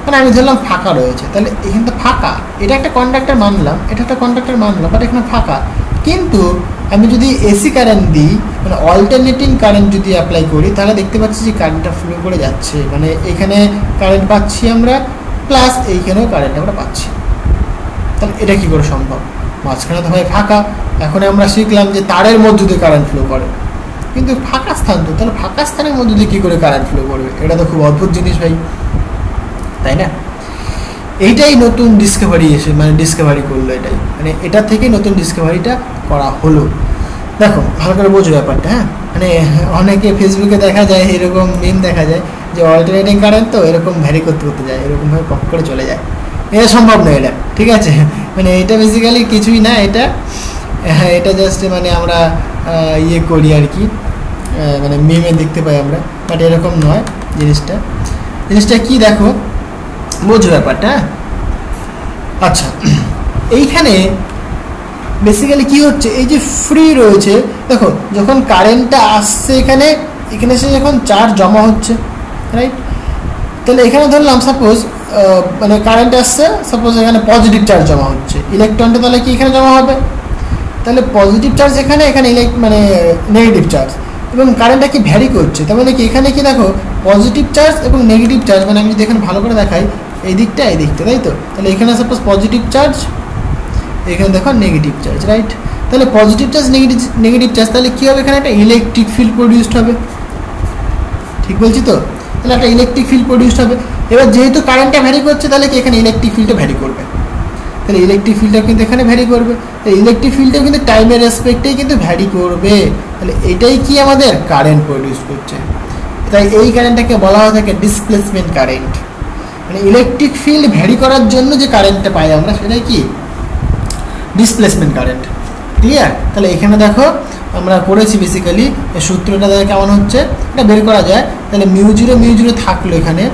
মানে আমি ধরলাম ফাঁকা রয়েছে, তাহলে এখানে তো ফাঁকা, এটা একটা কন্ডাক্টর মানলাম, বাট এখানে ফাঁকা। কিন্তু আমি যদি এসি কারেন্ট দিই, মানে অল্টারনেটিং কারেন্ট যদি অ্যাপ্লাই করি, তাহলে দেখতে পাচ্ছি যে কারেন্টটা ফ্লো করে যাচ্ছে। মানে এখানে কারেন্ট পাচ্ছি আমরা, প্লাস এইখানেও কারেন্ট আমরা পাচ্ছি। তাহলে এটা কী করে সম্ভব? মাঝখানে তো ভাই ফাঁকা। এখন আমরা শিখলাম যে তারের মধ্য দিয়ে কারেন্ট ফ্লো করে, কিন্তু ফাঁকা স্থান তো, তাহলে ফাঁকা স্থানের মধ্য দিয়ে কী করে কারেন্ট ফ্লো করবে? এটা তো খুব অদ্ভুত জিনিস ভাই, তাই না? এইটাই নতুন ডিসকভারি ডিসকভারি করলো, এটাই মানে এটা থেকে নতুন ডিসকভারিটা করা হলো। দেখো ভালো করে বোঝো ব্যাপারটা। হ্যাঁ, মানে অনেকে ফেসবুকে দেখা যায়, এরকম মিম দেখা যায় যে অল্টারনেটিং কারেন্ট তো এরকম ভ্যারি করতে যায়, এরকমভাবে পক করে চলে যায়। এটা সম্ভব নয়, এটা ঠিক আছে। মানে এটা বেসিক্যালি কিছুই না, এটা জাস্ট মানে আমরা ইয়ে করি আর কি, মানে মিমে দেখতে পাই আমরা, বাট এরকম নয় জিনিসটা কি দেখো, বোঝো ব্যাপারটা। আচ্ছা, এইখানে বেসিক্যালি কি হচ্ছে, এই যে ফ্রি রয়েছে, দেখো যখন কারেন্টটা আসছে এখানে এসে যখন চার্জ জমা হচ্ছে, রাইট? তাহলে এখানে ধরলাম সাপোজ মানে কারেন্ট আসছে, সাপোজ এখানে পজিটিভ চার্জ জমা হচ্ছে, ইলেকট্রনটা তাহলে কি এখানে জমা হবে? তাহলে পজিটিভ চার্জ এখানে মানে নেগেটিভ চার্জ, এবং কারেন্টটা কি ভ্যারি করছে। তার মানে কি এখানে কি দেখো পজিটিভ চার্জ এবং নেগেটিভ চার্জ, মানে আমি যদি এখানে ভালো করে দেখাই এই দিকটা, তাই তো? তাহলে এখানে সাপোজ পজিটিভ চার্জ, এখানে দেখো নেগেটিভ চার্জ, রাইট? তাহলে পজিটিভ চার্জ নেগেটিভ চার্জ, তাহলে কী হবে? এখানে একটা ইলেকট্রিক ফিল্ড প্রডিউসড হবে, ঠিক বলছি তো? তাহলে একটা ইলেকট্রিক ফিল্ড প্রডিউসড হবে। এবার যেহেতু কারেন্টটা ভ্যারি করছে, তাহলে কি এখানে ইলেকট্রিক ফিল্ডটা ভ্যারি করবে, তাহলে ইলেকট্রিক ফিল্ডটা কিন্তু এখানে ভ্যারি করবে। তাহলে ইলেকট্রিক ফিল্ডটা কিন্তু টাইমের রেসপেক্টেই কিন্তু ভ্যারি করবে। তাহলে এটাই কি আমাদের কারেন্ট প্রডিউস করছে। তাই এই কারেন্টটাকে বলা হয় থাকে ডিসপ্লেসমেন্ট কারেন্ট। মানে ইলেকট্রিক ফিল্ড ভ্যারি করার জন্য যে কারেন্টটা পাই আমরা, সেটাই কি ডিসপ্লেসমেন্ট কারেন্ট। ক্লিয়ার? তাহলে এখানে দেখো আমরা করেছি বেসিক্যালি সূত্রটা দেখে কেমন হচ্ছে, এটা বের করা যায়। তাহলে মিউ জিরো থাকলো এখানে,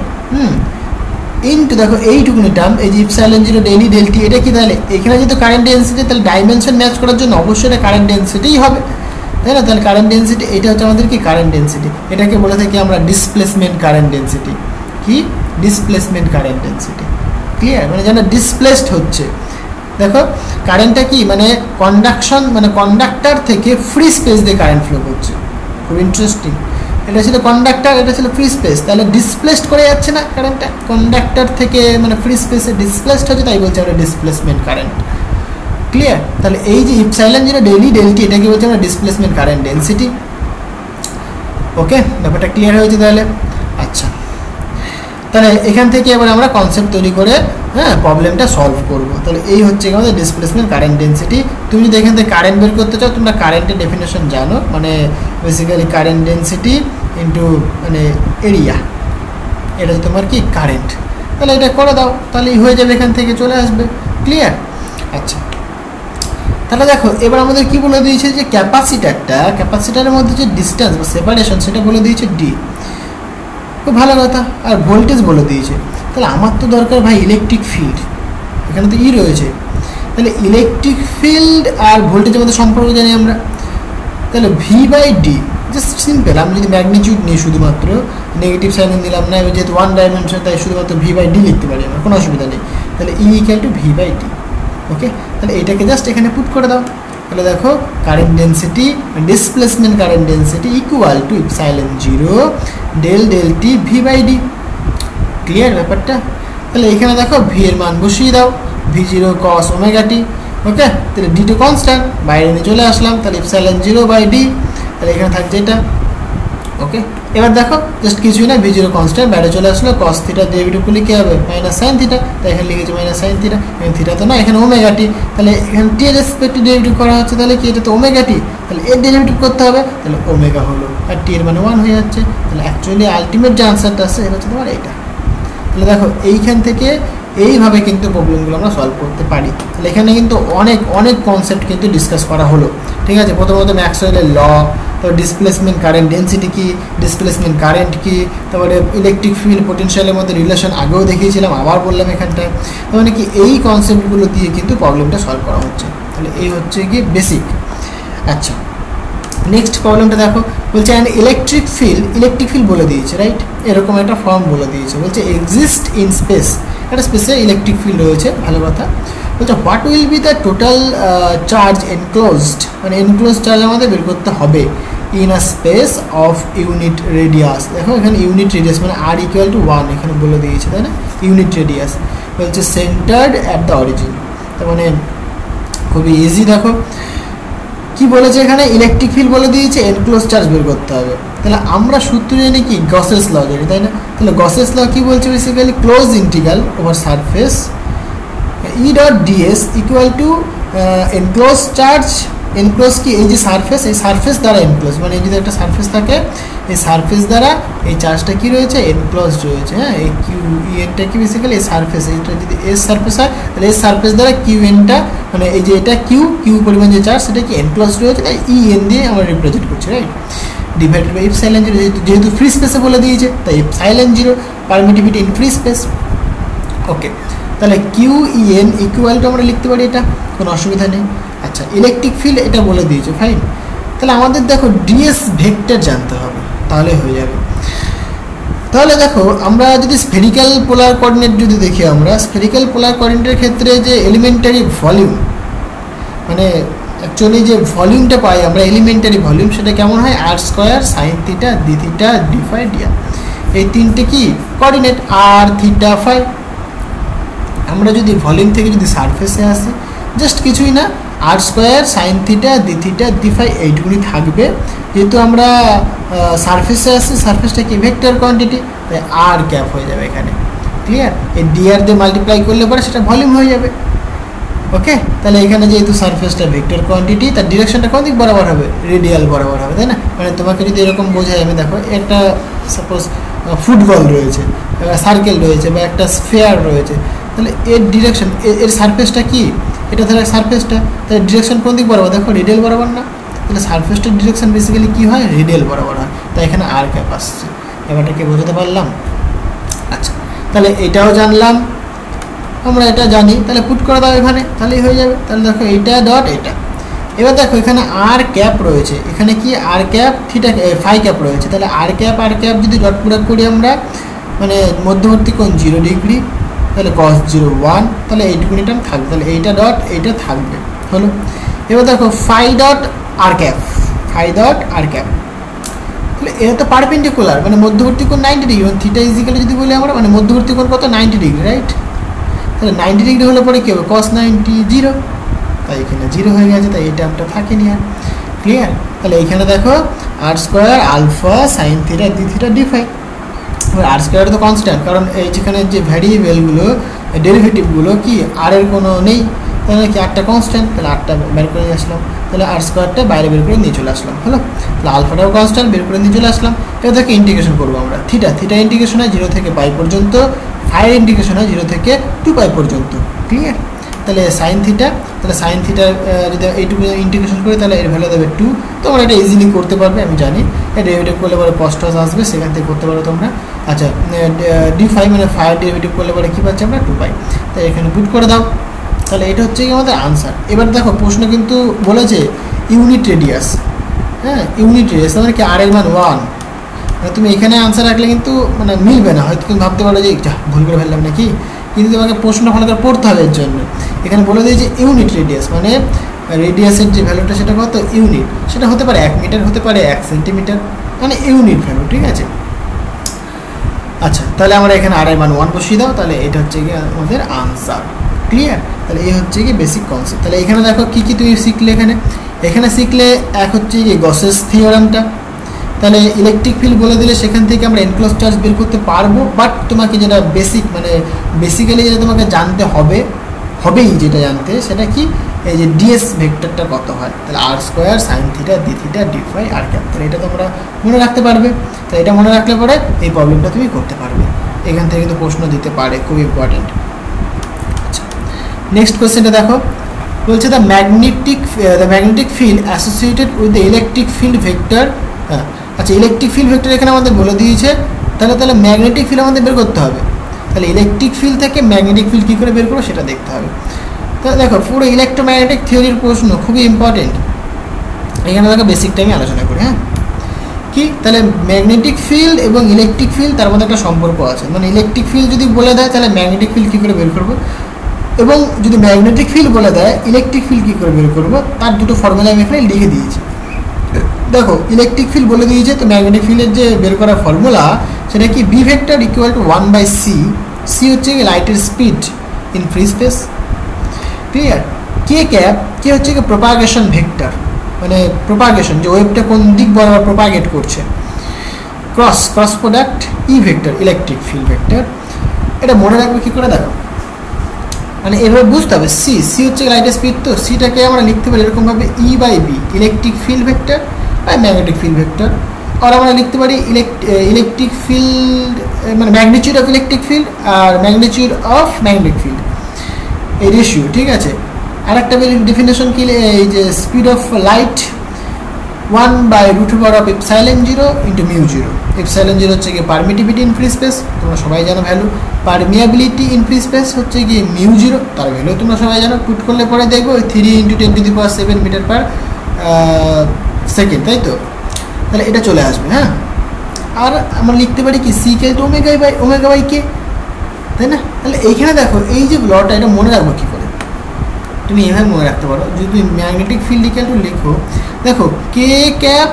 ইনটু দেখো এইটুকুনি টার্ম, এই যে ইপসাইলন জিরো ডেলি ডেলটি, এটা কি? তাহলে এখানে যেহেতু কারেন্ট ডেন্সিটি, তাহলে ডাইমেনশন ম্যাচ করার জন্য অবশ্যই এটা কারেন্ট ডেন্সিটিই হবে, তাই না? তাহলে কারেন্ট ডেন্সিটি, এটা হচ্ছে আমাদের কি কারেন্ট ডেন্সিটি। এটাকে বলে থাকি আমরা ডিসপ্লেসমেন্ট কারেন্ট ডেন্সিটি। কি? Displacement current density. ক্লিয়ার? মানে যেন ডিসপ্লেসড হচ্ছে। দেখো কারেন্টটা কি মানে কন্ডাকশন, মানে কন্ডাক্টর থেকে ফ্রি স্পেস দিয়ে কারেন্ট ফ্লো করছে। খুব ইন্টারেস্টিং। এটা ছিল কন্ডাক্টর, এটা ছিল ফ্রি স্পেস, তাহলে ডিসপ্লেসড করে যাচ্ছে না কারেন্টটা, কন্ডাক্টর থেকে মানে ফ্রি স্পেসে ডিসপ্লেসড হচ্ছে, তাই বলছে আমরা ডিসপ্লেসমেন্ট কারেন্ট। ক্লিয়ার? তাহলে এই যে ইপসাইলন জিরো ডেলি ডেলটি, এটাকে বলছে আমরা ডিসপ্লেসমেন্ট কারেন্ট ডেন্সিটি। ওকে, ব্যাপারটা ক্লিয়ার হয়েছে তাহলে? আচ্ছা, তাহলে এখান থেকে এবার আমরা কনসেপ্ট তৈরি করে প্রবলেমটা সলভ করব। তাহলে এই হচ্ছে আমাদের ডিসপ্লেসমেন্ট কারেন্ট ডেন্সিটি। তুমি যদি এখান থেকে কারেন্ট বের করতে চাও, তোমরা কারেন্টের ডেফিনেশন জানো, মানে বেসিক্যালি কারেন্ট ডেন্সিটি ইন্টু মানে এরিয়া, এটা তোমার কি কারেন্ট। তাহলে এটা করে দাও, তাহলেই হয়ে যাবে, এখান থেকে চলে আসবে। ক্লিয়ার? আচ্ছা, তাহলে দেখো এবার আমাদের কি বলে দিয়েছে যে ক্যাপাসিটারের মধ্যে যে ডিস্টেন্স বা সেপারেশন সেটা বলে দিয়েছে ডি। খুব ভালো কথা। আর ভোল্টেজ বলে দিয়েছে। তাহলে আমার তো দরকার ভাই ইলেকট্রিক ফিল্ড, এখানে তো ই রয়েছে। তাহলে ইলেকট্রিক ফিল্ড আর ভোল্টেজের মধ্যে সম্পর্ক জানি আমরা। তাহলে V by d just simple. আমি যদি ম্যাগনিটিউড নিই শুধুমাত্র, নেগেটিভ সাইন দিলাম না, যেহেতু ওয়ান ডাইমেনশন তাই শুধুমাত্র ভি বাই ডি লিখতে পারি আমরা, কোনো অসুবিধা নেই। তাহলে E equal to V by D. Okay, তাহলে এটাকে জাস্ট এখানে পুট করে দাও। তাহলে দেখো current density, displacement current density equal to epsilon 0 del del T V by D. Clear ব্যাপারটা? তাহলে এখানে দেখো ভি এর মান বসিয়ে দাও, V0 cos ওমেগা টি। ওকে, তাহলে ডি টু কনস্ট্যান্ট, বাইরে নিয়ে চলে আসলাম, তাহলে ইপসাইলন 0 বাই ডি। তাহলে এখানে থাকছে এটা। ওকে, এবার দেখো জাস্ট কিছুই না, V0 কনস্ট্যান্ট, বাইরে চলে আসলো, cos থিটা ডেরিভেটিভ করলে কী হবে? Minus sine theta. তাই এখানে লিখেছে মাইনাস সাইন থিটা, এখানে থিটা তো না, এখানে ওমেগা টি। তাহলে এখানে টি এর রেসপেক্টে ডেরিভেটিভ করা হচ্ছে, তাহলে কি এটা তো ওমেগা টি, তাহলে এর ডেরিভেটিভ করতে হবে, তাহলে ওমেগা হলো, আর টি এর মানে 1 হয়ে যাচ্ছে। তাহলে অ্যাকচুয়ালি আলটিমেট যে আনসারটা আছে এটা হচ্ছে তোমার এইটা। তাহলে দেখো এইখান থেকে এইভাবে কিন্তু প্রবলেমগুলো আমরা সলভ করতে পারি। তাহলে এখানে কিন্তু অনেক অনেক কনসেপ্ট কিন্তু ডিসকাস করা হলো। ঠিক আছে, প্রথমত ম্যাক্সওয়েলের ল, তারপর ডিসপ্লেসমেন্ট কারেন্ট ডেন্সিটি কী, ডিসপ্লেসমেন্ট কারেন্ট কী, তারপরে ইলেকট্রিক ফিল্ড পোটেনশিয়ালের মধ্যে রিলেশন আগেও দেখিয়েছিলাম, আবার বললাম এখানটায়। তার মানে কি এই কনসেপ্টগুলো দিয়ে কিন্তু প্রবলেমটা সলভ করা হচ্ছে। তাহলে এই হচ্ছে কি বেসিক। আচ্ছা, নেক্সট প্রবলেমটা দেখো, বলছে অ্যান ইলেকট্রিক ফিল্ড বলে দিয়েছে, রাইট? এরকম একটা ফর্ম বলে দিয়েছে, বলছে এক্সিস্ট ইন স্পেস, একটা স্পেসে ইলেকট্রিক ফিল্ড রয়েছে, ভালো কথা। বলছে what will be the total charge enclosed, মানে এনক্লোজ চার্জ আমাদের বের করতে হবে in a space of unit radius. দেখো এখানে ইউনিট রেডিয়াস মানে আর ইকুয়াল টু 1 এখানে বলে দিয়েছে, তাই না? ইউনিট রেডিয়াস বলছে সেন্টার্ড অ্যাট দ্য অরিজিন। তার মানে খুবই ইজি। দেখো কি বলেছে এখানে, ইলেকট্রিক ফিল্ড বলে দিয়েছে, এনক্লোজ চার্জ বের করতে হবে। তাহলে আমরা সূত্র জানি কি, গসেস ল জানি, তাই না? তাহলে গসেস ল কি বলছে, basically close integral over surface E dot DS equal to enclose charge. Enclose কি, এই যে সারফেস, এই সারফেস দ্বারা এনক্লোজ, মানে এই যদি একটা সারফেস থাকে, এই সারফেস দ্বারা এই চার্জটা কি রয়েছে, এনক্লোজ রয়েছে। হ্যাঁ, এই কিউ এনটা কি বেসিক্যালি এই সারফেস, এইটা যদি এস সারফেস হয় তাহলে এই সারফেস দ্বারা কিউ এনটা, মানে এই যে এটা কিউ পরিমাণ যে চার্জ সেটা কি এনক্লোজ রয়েছে, তাই ই এন দিয়ে আমরা রিপ্রেজেন্ট করছি, রাইট? ডিভাইডেড বাই ইপসাইলন 0, যেহেতু ফ্রি স্পেসে বলে দিয়েছে তাই epsilon 0, permittivity in free space. Okay, তাহলে Q E N equal to আমরা লিখতে পারি, এটা কোনো অসুবিধা নেই। আচ্ছা, ইলেকট্রিক ফিল্ড এটা বলে দিয়েছে, ফাইন। তাহলে আমাদের দেখো ডিএস ভেক্টর জানতে হবে, তাহলে হয়ে যাবে। তাহলে দেখো আমরা যদি স্ফেরিক্যাল পোলার কোঅর্ডিনেট যদি দেখি, আমরা স্ফেরিক্যাল পোলার কোঅর্ডিনেটের ক্ষেত্রে যে এলিমেন্টারি ভলিউম, মানে অ্যাকচুয়ালি যে ভলিউমটা পাই আমরা এলিমেন্টারি ভলিউম, সেটা কেমন হয়, R square sine theta D theta D phi DR. এই তিনটে কি কোঅর্ডিনেট, আর থিটা ফাই। আমরা যদি ভলিউম থেকে যদি সারফেসে আসি, জাস্ট কিছুই না, R square sine theta D theta D phi এইটুকুনি থাকবে। যেহেতু আমরা সারফেসে আসছি, সারফেসটা কি ভেক্টর কোয়ান্টিটি, তাই আর ক্যাপ হয়ে যাবে এখানে। ক্লিয়ার? এই ডিআর দিয়ে মাল্টিপ্লাই করলে পরে সেটা ভলিউম হয়ে যাবে। ওকে, তাহলে এখানে যেহেতু সারফেসটা ভেক্টর কোয়ান্টিটি, তার ডিরেকশনটা কোন দিক বরাবর হবে, রেডিয়াল বরাবর হবে, তাই না? মানে তোমাকে যদি এরকম বোঝায়, আমি দেখো একটা সাপোজ ফুটবল রয়েছে, সার্কেল রয়েছে, বা একটা স্ফেয়ার রয়েছে, তাহলে এর ডিরেকশন, এর সারফেসটা কি, এটা ধরো সারফেসটা, তাহলে ডিরেকশন কোন দিক বরাবর, দেখো রেডিয়াল বরাবর না? তাহলে সারফেসটার ডিরেকশন বেসিক্যালি কী হয়, রেডিয়াল বরাবর হয়, তাই এখানে আর ক্যাপ আসছে। ব্যাপারটাকে বোঝাতে পারলাম? আচ্ছা, তাহলে এটাও জানলাম, আমরা এটা জানি, তাহলে পুট করে দাও এখানে, তাহলেই হয়ে যাবে। তাহলে দেখো এইটা ডট এটা। এবার দেখো এখানে আর ক্যাপ রয়েছে, এখানে কি আর ক্যাপ থিটা ফাই ক্যাপ রয়েছে, তাহলে আর ক্যাপ যদি ডট প্রয়োগ করি আমরা, মানে মধ্যবর্তী কোণ 0 ডিগ্রি, তাহলে cos 0 1, তাহলে এইটুকুনি টার্ম থাকবে, তাহলে এইটা ডট এইটা থাকবে, হলো। এবার দেখো ফাই ডট আর ক্যাপ, তাহলে এটা তো পারপেন্ডিকুলার, মানে মধ্যবর্তী কোণ 90 ডিগ্রি, মানে থিটা ইজিক্যালি যদি বলি আমরা, মানে মধ্যবর্তী কোণ কত, 90 ডিগ্রি, রাইট? তাহলে 90 ডিগ্রি হলে পরে কী হবে, cos 90 0, তাই এখানে 0 হয়ে গেছে, তাই এই টার্মটা থাকেনি আর। ক্লিয়ার? তাহলে এইখানে দেখো R square alpha sine theta D theta D phi, R square তো কনস্ট্যান্ট, কারণ এই যেখানে যে ভ্যারিয়েবলগুলো ডেরিভেটিভগুলো কি আর এর কোনো নেই, তাহলে কি আরটা কনস্ট্যান্ট, তাহলে আরটা বের করে নিয়ে আসলাম, তাহলে আর স্কোয়ারটা বাইরে বের করে নিয়ে চলে আসলাম, হলো। তাহলে আলফাটাও কনস্ট্যান্ট বের করে নিয়ে চলে আসলাম। এবার থেকে ইন্টিগ্রেশন করবো আমরা, থিটা ইন্টিগ্রেশন হয় 0 থেকে পাই পর্যন্ত, ফাই ইন্টিগ্রেশন হয় 0 থেকে 2 পাই পর্যন্ত, ক্লিয়ার। তাহলে সাইন থিটা, তাহলে সাইন থিটা যদি এইটুকু ইন্টিগ্রেশন করি তাহলে এর ভ্যালু দেবে 2। তোমরা এটা ইজিলি করতে পারবে, আমি জানি। ডেরিভেটিভ করলে পরে কস্টাস আসবে, সেখান থেকে করতে পারো তোমরা। আচ্ছা, ডি ফাই মানে ফাইভ ডেরিভেটিভ করলে পরে কী পাচ্ছি আমরা 2 পাই, তাই এখানে পুট করে দাও। তাহলে এটা হচ্ছে কি আমাদের আনসার। এবার দেখো প্রশ্ন কিন্তু বলেছে ইউনিট রেডিয়াস, হ্যাঁ ইউনিট রেডিয়াস মানে কি আর এর মান 1, মানে তুমি এখানে আনসার রাখলে কিন্তু মানে মিলবে না, হয়তো তুমি ভাবতে পারো যে ভুল করে ফেললাম নাকি, কিন্তু তোমাকে প্রশ্ন ভালো করে পড়তে হবে। এর জন্য এখানে বলে দিয়েছে ইউনিট রেডিয়াস, মানে রেডিয়াসের যে ভ্যালুটা সেটা কত ইউনিট, সেটা হতে পারে 1 মিটার, হতে পারে 1 সেন্টিমিটার, মানে ইউনিট ভ্যালু, ঠিক আছে। আচ্ছা, তাহলে আমরা এখানে আর এর মান 1 বসিয়ে দাও, তাহলে এটা হচ্ছে কি আমাদের আনসার, ক্লিয়ার। তাহলে এই হচ্ছে কি বেসিক কনসেপ্ট। তাহলে এখানে দেখো কী কী তুমি শিখলে, এখানে শিখলে এক হচ্ছে কি গসেস থিওরামটা, তাহলে ইলেকট্রিক ফিল্ড বলে দিলে সেখান থেকে আমরা এনক্লোজ চার্জ বের করতে পারবো, বাট তোমাকে যেটা বেসিক মানে বেসিক্যালি যেটা তোমাকে জানতে হবেই যেটা জানতে, সেটা কি এই যে ডিএস ভেক্টরটা কত হয়, তাহলে R square sine theta D theta D phi R cap, তাহলে এটা তোমরা মনে রাখতে পারবে। তো এটা মনে রাখলে পরে এই প্রবলেমটা তুমি করতে পারবে, এখান থেকে কিন্তু প্রশ্ন দিতে পারে, খুব ইম্পর্টেন্ট। আচ্ছা, নেক্সট কোয়েশ্চেনটা দেখো, বলছে the magnetic field associated with the electric field vector. হ্যাঁ, আচ্ছা ইলেকট্রিক ফিল্ড ভেক্টর এখানে আমাদের বলে দিয়েছে, তাহলে ম্যাগনেটিক ফিল্ড আমাদের বের করতে হবে। তাহলে ইলেকট্রিক ফিল্ড থেকে ম্যাগনেটিক ফিল্ড কী করে বের করবো সেটা দেখতে হবে। তাহলে দেখো পুরো ইলেকট্রোম্যাগনেটিক থিওরির প্রশ্ন খুবই ইম্পর্টেন্ট, এখানে দেখো বেসিকটা আমি আলোচনা করি। হ্যাঁ, কি তাহলে ম্যাগনেটিক ফিল্ড এবং ইলেকট্রিক ফিল্ড তার মধ্যে একটা সম্পর্ক আছে, মানে ইলেকট্রিক ফিল্ড যদি বলে দেয় তাহলে ম্যাগনেটিক ফিল্ড কী করে বের করবো, এবং যদি ম্যাগনেটিক ফিল্ড বলে দেয় ইলেকট্রিক ফিল্ড কী করে বের করবো, তার দুটো ফর্মুলা আমি এখানে লিখে দিয়েছি। দেখো ইলেকট্রিক ফিল্ড বলে দিয়েছে, তো ম্যাগনেটিক ফিল্ডের যে বের করার ফর্মুলা সেটা কি B vector equal to 1/c, C হচ্ছে কি লাইটের speed in free space, clear. K cap, K হচ্ছে কি প্রপাগেশন ভেক্টর, মানে প্রপাগেশন যে ওয়েভটা কোন দিক বরাবর প্রপাগেট করছে, cross product E vector electric field vector. এটা মনে রাখবে কী করে দেখো, মানে এভাবে বুঝতে হবে। সি হচ্ছে লাইটের স্পিড, তো সিটাকে আমরা লিখতে পারি এরকমভাবে E/B ইলেকট্রিক ফিল্ড ভেক্টর বা ম্যাগনেটিক ফিল্ড ভেক্টর, আর আমরা লিখতে পারি ইলেকট্রিক ফিল্ড মানে ম্যাগনিটিউড অফ ইলেকট্রিক ফিল্ড আর ম্যাগনিটিউড অফ ম্যাগনেটিক ফিল্ড, এই রেশিও, ঠিক আছে। আর একটা ডেফিনেশন কি, এই যে স্পিড অফ লাইট 1/√ε0 ইন্টু μ0। ε0 হচ্ছে কি পারমিটিভিটি ইন ফ্রি স্পেস, তোমরা সবাই জানো value. Permeability in free space হচ্ছে কি μ0, তার ভ্যালু তোমরা সবাই জানো। পুট করলে পরে দেখবো 3 × 10⁻7 মিটার পার সেকেন্ড, তাই তো। তাহলে এটা চলে আসবে। হ্যাঁ, আর আমরা লিখতে পারি কি সিকেল টু ওমেগা/কে, তাই না। তাহলে এইখানে দেখো এই যে লটা, এটা মনে রাখবো কী করে, তুমি এভাবে মনে রাখতে পারো। যদি তুমি ম্যাগনেটিক ফিল্ড ইকুয়াল টু লিখো, দেখো কে ক্যাপ,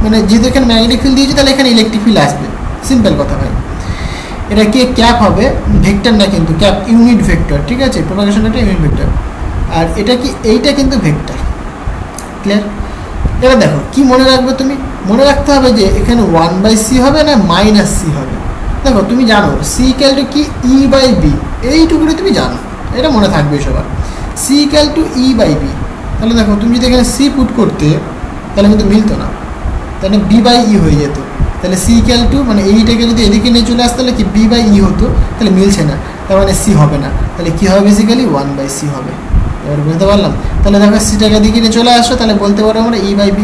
মানে যেহেতু এখানে ম্যাগনেটিক ফিল্ড দিয়েছে তাহলে এখানে ইলেকট্রিক ফিল্ড আসবে, সিম্পল কথা ভাই। এটা কে ক্যাপ হবে, ভেক্টর না কিন্তু, ক্যাপ ইউনিট ভেক্টর, ঠিক আছে, প্রপাগেশনটা ইউনিট ভেক্টর, আর এটা কি এইটা কিন্তু ভেক্টর, ক্লিয়ার। এবার দেখো কি মনে রাখবে, তুমি মনে রাখতে হবে যে এখানে 1/c হবে না -c হবে। দেখো তুমি জানো সি ইকুয়াল টু কি E/B, এইটুকুনি তুমি জানো, এটা মনে থাকবে সবার, সি ইকুয়াল টু E/B। তাহলে দেখো তুমি যদি এখানে সি পুট করতে তাহলে কিন্তু মিলতো না, তাহলে B/E হয়ে যেত। তাহলে সি ইকুয়াল টু মানে এইটাকে যদি এদিকে নিয়ে চলে আসতে তাহলে কি B/E হতো, তাহলে মিলছে না, তার মানে সি হবে না, তাহলে কী হবে বেসিক্যালি 1/c হবে। এবার বুঝতে পারলাম। তাহলে দেখো সিটাকে দিকে নিয়ে চলে আসো, তাহলে বলতে পারো আমরা E/B,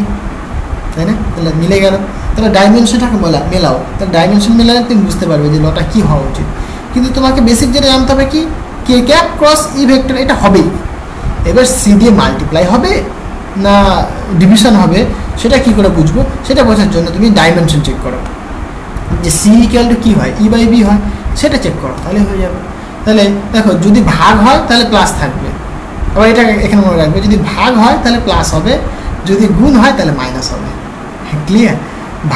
তাই না। তাহলে মিলে গেল। তাহলে ডাইমেনশনটাকে মেলাও, তাহলে ডাইমেনশন মেলালে তুমি বুঝতে পারবে যে লটা কী হওয়া উচিত। কিন্তু তোমাকে বেসিক যেটা জানতে হবে কি কে ক্যাপ ক্রস ই ভেক্টর, এটা হবেই। এবার সি দিয়ে মাল্টিপ্লাই হবে না ডিভিশন হবে সেটা কি করে বুঝবো, সেটা বোঝার জন্য তুমি ডাইমেনশন চেক করো, যে সি ইকুয়াল টু কী হয় E/B হয়, সেটা চেক করো, তাহলে হয়ে যাবে। তাহলে দেখো যদি ভাগ হয় তাহলে প্লাস থাকবে, আবার এটা এখানে মনে রাখবে, যদি ভাগ হয় তাহলে প্লাস হবে, যদি গুণ হয় তাহলে মাইনাস হবে, ক্লিয়ার।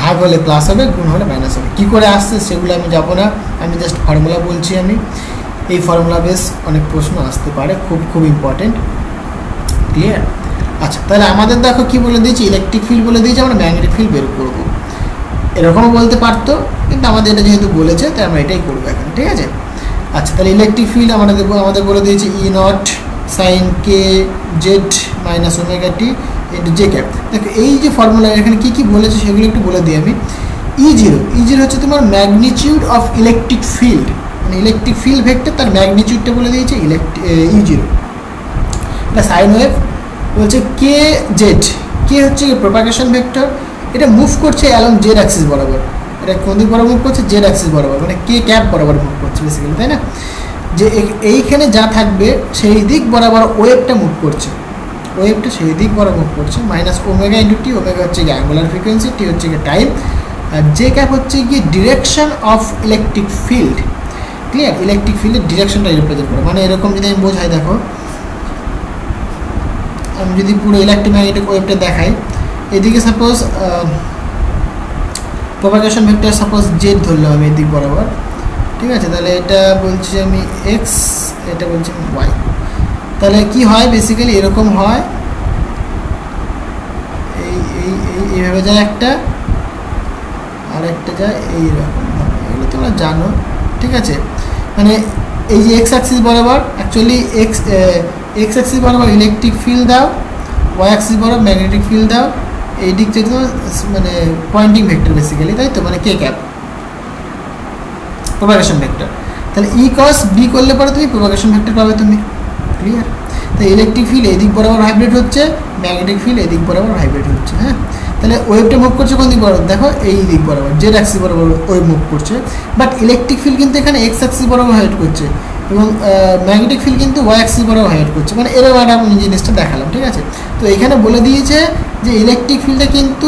ভাগ হলে প্লাস হবে, গুণ হলে মাইনাস হবে। কী করে আসছে সেগুলো আমি যাবো না, আমি জাস্ট ফর্মুলা বলছি। আমি এই ফর্মুলা বেস অনেক প্রশ্ন আসতে পারে, খুব ইম্পর্টেন্ট, ক্লিয়ার। আচ্ছা, তাহলে আমাদের দেখো কি বলে দিয়েছি, ইলেকট্রিক ফিল্ড বলে দিয়েছি, আমরা ম্যাগনেটিক ফিল্ড বের করবো। এরকমও বলতে পারতো, কিন্তু আমাদের এটা যেহেতু বলেছে তাই আমরা এটাই করবো এখানে, ঠিক আছে। আচ্ছা, তাহলে ইলেকট্রিক ফিল্ড আমাদের বলে দিয়েছে E naught sine K Z minus omega টি ইন্টু জে ক্যাপ। দেখো এই যে ফর্মুলা এখানে কী কী বলেছে সেগুলো একটু বলে দিই আমি। ই জিরো হচ্ছে তোমার ম্যাগনিটিউড অফ ইলেকট্রিক ফিল্ড, মানে ইলেকট্রিক ফিল্ড ভেক্টর তার ম্যাগনিটিউডটা বলে দিয়েছে ই জিরো। এটা সাইন ওয়েভ বলছে কে জেড, কে হচ্ছে প্রোপাগেশন ভেক্টর, এটা মুভ করছে অ্যালং জেড অ্যাক্সিস বরাবর, এটা কোন দিক বরাবর মুভ করছে, জেড অ্যাক্সিস বরাবর, মানে কে ক্যাপ বরাবর মুভ করছে বেসিক্যালি, তাই না। যে এইখানে যা থাকবে সেই দিক বরাবর ওয়েভটা মুভ করছে, ওয়েভটা সেই দিক বরাবর মুভ করছে, minus omega into T, omega হচ্ছে গিয়ে অ্যাঙ্গুলার ফ্রিকোয়েন্সি, টি হচ্ছে গিয়ে টাইম, আর জে ক্যাপ হচ্ছে গিয়ে direction of electric field. Clear, electric ফিল্ডের ডিরেকশনটা রিপ্রেজেন্ট করে, মানে এরকম যদি আমি বোঝাই, দেখো আমি যদি পুরো ইলেকট্রোম্যাগনেটিক ওয়েভটা দেখাই, এদিকে suppose propagation vector suppose Z ধরলাম আমি এদিক বরাবর, ঠিক আছে, তাহলে এটা বলছি আমি এক্স, এটা বলছি আমি ওয়াই, তাহলে কি হয় বেসিক্যালি এরকম হয়, এইভাবে যায় একটা, আর একটা যায় এইরকম, এগুলো তোমরা জানো, ঠিক আছে। মানে এই যে এক্স অ্যাক্সিস বরাবর অ্যাকচুয়ালি এক্স অ্যাক্সিস বরাবর ইলেকট্রিক ফিল্ড দাও, ওয়াই অ্যাক্সিস বরাবর ম্যাগনেটিক ফিল্ড দাও, এই দিকটা তো মানে পয়েন্টিং ভেক্টর বেসিক্যালি, তাই তো, মানে কে ক্যাপ প্রোপাগেশন ভেক্টর। তাহলে ই কস বি করলে পরে তুমি প্রোপাগেশন ভেক্টর পাবে তুমি। ক্লিয়ার, তো ইলেকট্রিক ফিল্ড এই দিক বরাবর ভাইব্রেট হচ্ছে, ম্যাগনেটিক ফিল্ড এই দিক বরাবর ভাইব্রেট হচ্ছে। হ্যাঁ, তাহলে ওয়েভটা মুভ করছে কোন দিক বরাবর, দেখো এই দিক বরাবর, জেড অ্যাক্সিস বরাবর ওয়েভ মুভ করছে, বাট ইলেকট্রিক ফিল্ড কিন্তু এখানে এক্স অ্যাক্সিস বরাবর ভাইব্রেট করছে, এবং ম্যাগনেটিক ফিল্ড কিন্তু ওয়াই অ্যাক্সিস বরাবর ভাইব্রেট করছে, মানে এরকম একটা আমি জিনিসটা দেখালাম, ঠিক আছে। তো এখানে বলে দিয়েছে যে ইলেকট্রিক ফিল্ডটা কিন্তু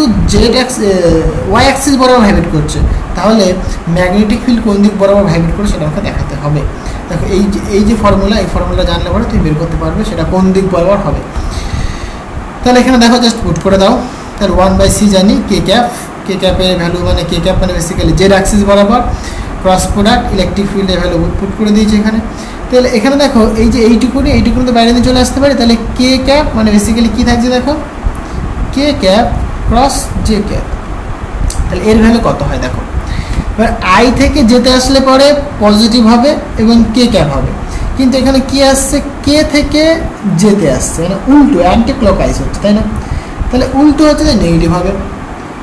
ওয়াই অ্যাক্সিস বরাবর ভাইব্রেট করছে, তাহলে ম্যাগনেটিক ফিল্ড কোন দিক বরাবর ভাইব্রেট করে সেটা আমাকে দেখাতে হবে। দেখো এই যে ফর্মুলা, এই ফর্মুলা জানলে পরে তুমি বের করতে পারবে সেটা কোন দিক বরাবর হবে। তাহলে এখানে দেখো জাস্ট পুট করে দাও, তাহলে 1/c জানি কে ক্যাপের ভ্যালু, মানে কে ক্যাপ মানে বেসিক্যালি জেড অ্যাক্সিস বরাবর, ক্রস প্রোডাক্ট ইলেকট্রিক ফিল্ডের ভ্যালু পুট করে দিয়েছে এখানে। তাহলে এখানে দেখো এই যে এইটুকুনি তো বাইরে দিয়ে চলে আসতে পারে, তাহলে কে ক্যাপ মানে বেসিক্যালি কী থাকছে দেখো, কে ক্যাপ ক্রস জে ক্যাপ, তাহলে এর ভ্যালু কত হয় দেখো। এবার আই থেকে যেতে আসলে পরে পজিটিভ হবে এবং কে ক্যাপ হবে, কিন্তু এখানে কি আসছে, কে থেকে যেতে আসছে, মানে উল্টো অ্যান্টি ক্লকওয়াইজ হচ্ছে, তাই না। তাহলে উল্টো হচ্ছে যে নেগেটিভ হবে,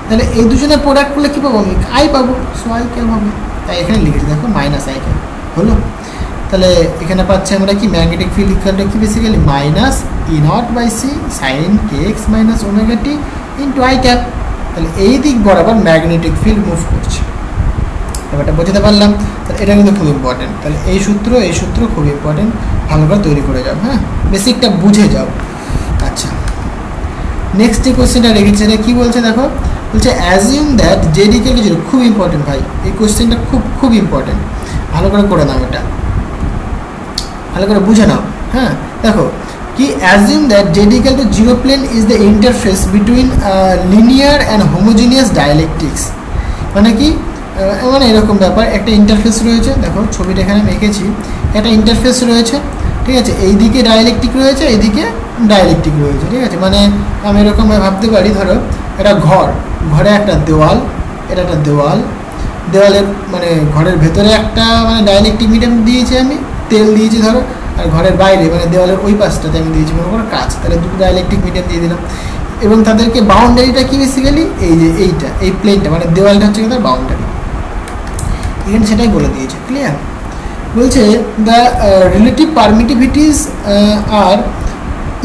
তাহলে এই দুজনের প্রোডাক্ট করলে কী পাবো, আমি আই পাবো, সো আই ক্যাপ হবে, তাই এখানে লিখেছি দেখো মাইনাস আই ক্যাপ হলো। তাহলে এখানে পাচ্ছি আমরা কি ম্যাগনেটিক ফিল্ড ইকুয়ালটা কি basically minus E naught by c sine k x minus omega T into i cap. তাহলে এই দিক বরাবর ম্যাগনেটিক ফিল্ড মুভ করছে, ব্যাপারটা বোঝাতে পারলাম। তাহলে এটা কিন্তু খুব ইম্পর্টেন্ট, তাহলে এই সূত্র খুব ইম্পর্টেন্ট, ভালো করে তৈরি করে যাও, হ্যাঁ বেসিকটা বুঝে যাও। আচ্ছা, নেক্সট যে কোশ্চেনটা রেখেছে এটা কী বলছে দেখো, বলছে assume that Z equal to zero. খুব ইম্পর্টেন্ট ভাই, এই কোশ্চেনটা খুব ইম্পর্টেন্ট, ভালো করে নাও, এটা ভালো করে বুঝে নাও। হ্যাঁ দেখো কি, assume that Z equal to zero plane is the interface between linear and homogeneous dielectrics. মানে কি, মানে এরকম ব্যাপার, একটা ইন্টারফেস রয়েছে, দেখো ছবিটা এখানে আমি এঁকেছি, একটা ইন্টারফেস রয়েছে, ঠিক আছে, এইদিকে ডায়ালেকট্রিক রয়েছে, এইদিকে ডায়ালেকট্রিক রয়েছে, ঠিক আছে। মানে আমি এরকমভাবে ভাবতে পারি, ধরো একটা ঘরে একটা দেওয়াল, এটা একটা দেওয়ালের মানে ঘরের ভেতরে একটা মানে ডায়ালেকট্রিক মিডিয়াম দিয়েছি, আমি তেল দিয়েছি ধরো, আর ঘরের বাইরে মানে দেওয়ালের ওই পাশটাতে আমি দিয়েছি মনে করো কাঁচ, তাহলে দুটো ডায়ালেকট্রিক মিডিয়াম দিয়ে দিলাম, এবং তাদেরকে বাউন্ডারিটা কি বেসিক্যালি এই যে এই প্লেনটা মানে দেওয়ালটা হচ্ছে তার বাউন্ডারি, এখানে সেটাই বলে দিয়েছে। ক্লিয়ার, বলছে দ্য রিলেটিভ পারমিটিভিটিস আর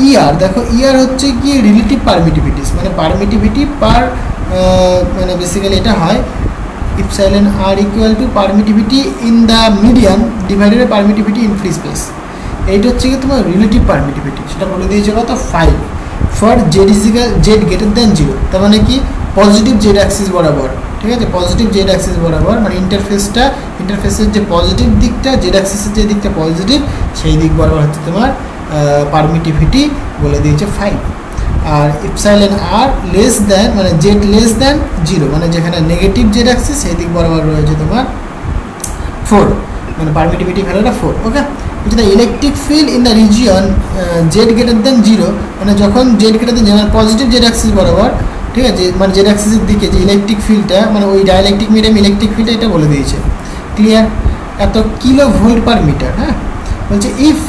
ইআর। দেখো ইআর হচ্ছে কি রিলেটিভ পারমিটিভিটিস, মানে পারমিটিভিটি পার মানে বেসিক্যালি এটা হয় epsilon r equal to permittivity in the medium divided by permittivity in free space. এইটা হচ্ছে কি তোমার রিলেটিভ পারমিটিভিটি, সেটা বলে দিয়েছে কত 5 ফর জেড গ্রেটার দ্যান 0, তার মানে কি পজিটিভ জেড অ্যাক্সিস বরাবর, ঠিক আছে, পজিটিভ জেড অ্যাক্সিস বরাবর, মানে ইন্টারফেসের যে পজিটিভ দিকটা, জেড অ্যাক্সিসের যে দিকটা পজিটিভ সেই দিক বরাবর হচ্ছে তোমার পারমিটিভিটি বলে দিয়েছে 5। আর ইপসাইলন আর লেস দ্যান মানে জেড লেস দ্যান 0, মানে যেখানে নেগেটিভ জেড অ্যাক্সিস সেই দিক বরাবর রয়েছে তোমার 4, মানে পারমিটিভিটি ভ্যালুটা 4। Okay, the electric field in the region Z greater than 0, মানে যখন Z greater than 0 positive Z axis বরাবর ঠিক আছে, মানে জেড অ্যাক্সিসের দিকে যে ইলেকট্রিক ফিল্ডটা মানে ওই ডাইইলেকট্রিক মিডিয়াম ইলেকট্রিক ফিল্ডটা এটা বলে দিয়েছে। ক্লিয়ার? এত কিলো ভোল্ট পার মিটার। হ্যাঁ, বলছে if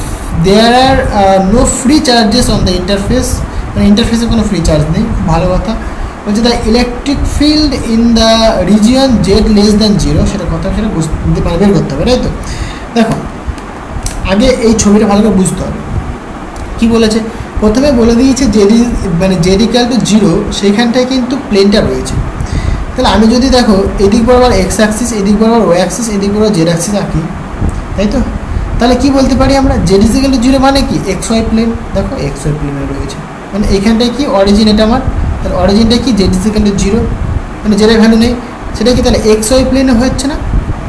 there are no free charges on the interface, মানে ইন্টারফেসে কোনো ফ্রি চার্জ নেই, খুব ভালো কথা। বলছে the electric field in the region Z less than zero, সেটা কথা সেটা বুঝতে পারে, বের করতে হবে, তাই তো? দেখো আগে এই ছবিটা ভালো করে বুঝতে হবে। কি বলেছে? প্রথমে বলে দিয়েছে জেড মানে জেড ইকুয়াল টু জিরো, সেইখানটায় কিন্তু প্লেনটা রয়েছে। তাহলে আমি যদি দেখো এদিক বরাবর এক্স অ্যাক্সিস, এদিক বরাবর ওয়াই অ্যাক্সিস, এদিক বরাবর জেড অ্যাক্সিস আঁকি, তাই তো? তাহলে কি বলতে পারি আমরা? Z is equal to zero মানে কি? X y plane. দেখো এক্স ওয়াই প্লেনে রয়েছে, মানে এখানটায় কি অরিজিন, এটা আমার, তাহলে অরিজিনটা কি? Z is equal to zero, মানে জেডের ভ্যালু নেই, সেটা কি তাহলে এক্স ওয়াই প্লেনে হচ্ছে না?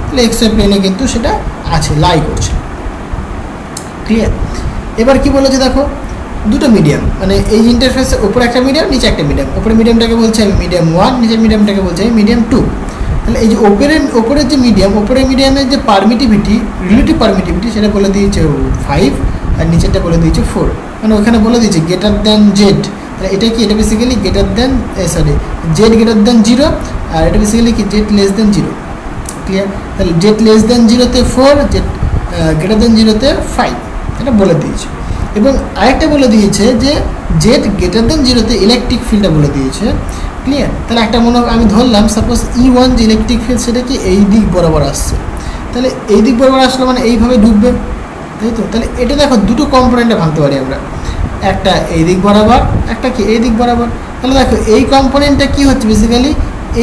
তাহলে এক্স ওয়াই প্লেনে কিন্তু সেটা আছে, লাই করছে। ক্লিয়ার? এবার কি বলেছে দেখো, দুটো মিডিয়াম, মানে এই ইন্টারফেসের উপরে একটা মিডিয়াম, নিচে একটা মিডিয়াম। উপরে মিডিয়ামটাকে বলছে আমি মিডিয়াম 1, নিচের মিডিয়ামটাকে বলছে আমি মিডিয়াম 2। তাহলে এই যে ওপরের যে মিডিয়াম, ওপরের মিডিয়ামের যে পারমিটিভিটি, রিলেটিভ পারমিটিভিটি, সেটা বলে দিয়েছে 5, আর নিচেরটা বলে দিয়েছে 4। মানে ওখানে বলে দিয়েছে গ্রেটার দ্যান জেড। তাহলে এটা কি? এটা basically greater than Z greater than zero, আর এটা বেসিক্যালি কি? Z less than zero. Clear? তাহলে জেড লেস দ্যান জিরোতে 4, জেড গ্রেটার দ্যান জিরোতে 5, এটা বলে দিয়েছে। এবং আরেকটা বলে দিয়েছে যে জেড গ্রেটার দ্যান জিরোতে ইলেকট্রিক ফিল্ডটা বলে দিয়েছে। ক্লিয়ার? তাহলে একটা আমি ধরলাম সাপোজ E1 যে ইলেকট্রিক ফিল্ড, সেটা কি এই দিক বরাবর আসছে। তাহলে এই দিক বরাবর আসলে মানে এইভাবে ঢুকবে, তাই তো? তাহলে এটা দেখো দুটো কম্পোনেন্টে ভাঙতে পারি আমরা, একটা এই দিক বরাবর, একটা কি এই দিক বরাবর। তাহলে দেখো এই কম্পোনেন্টটা কি হচ্ছে? বেসিক্যালি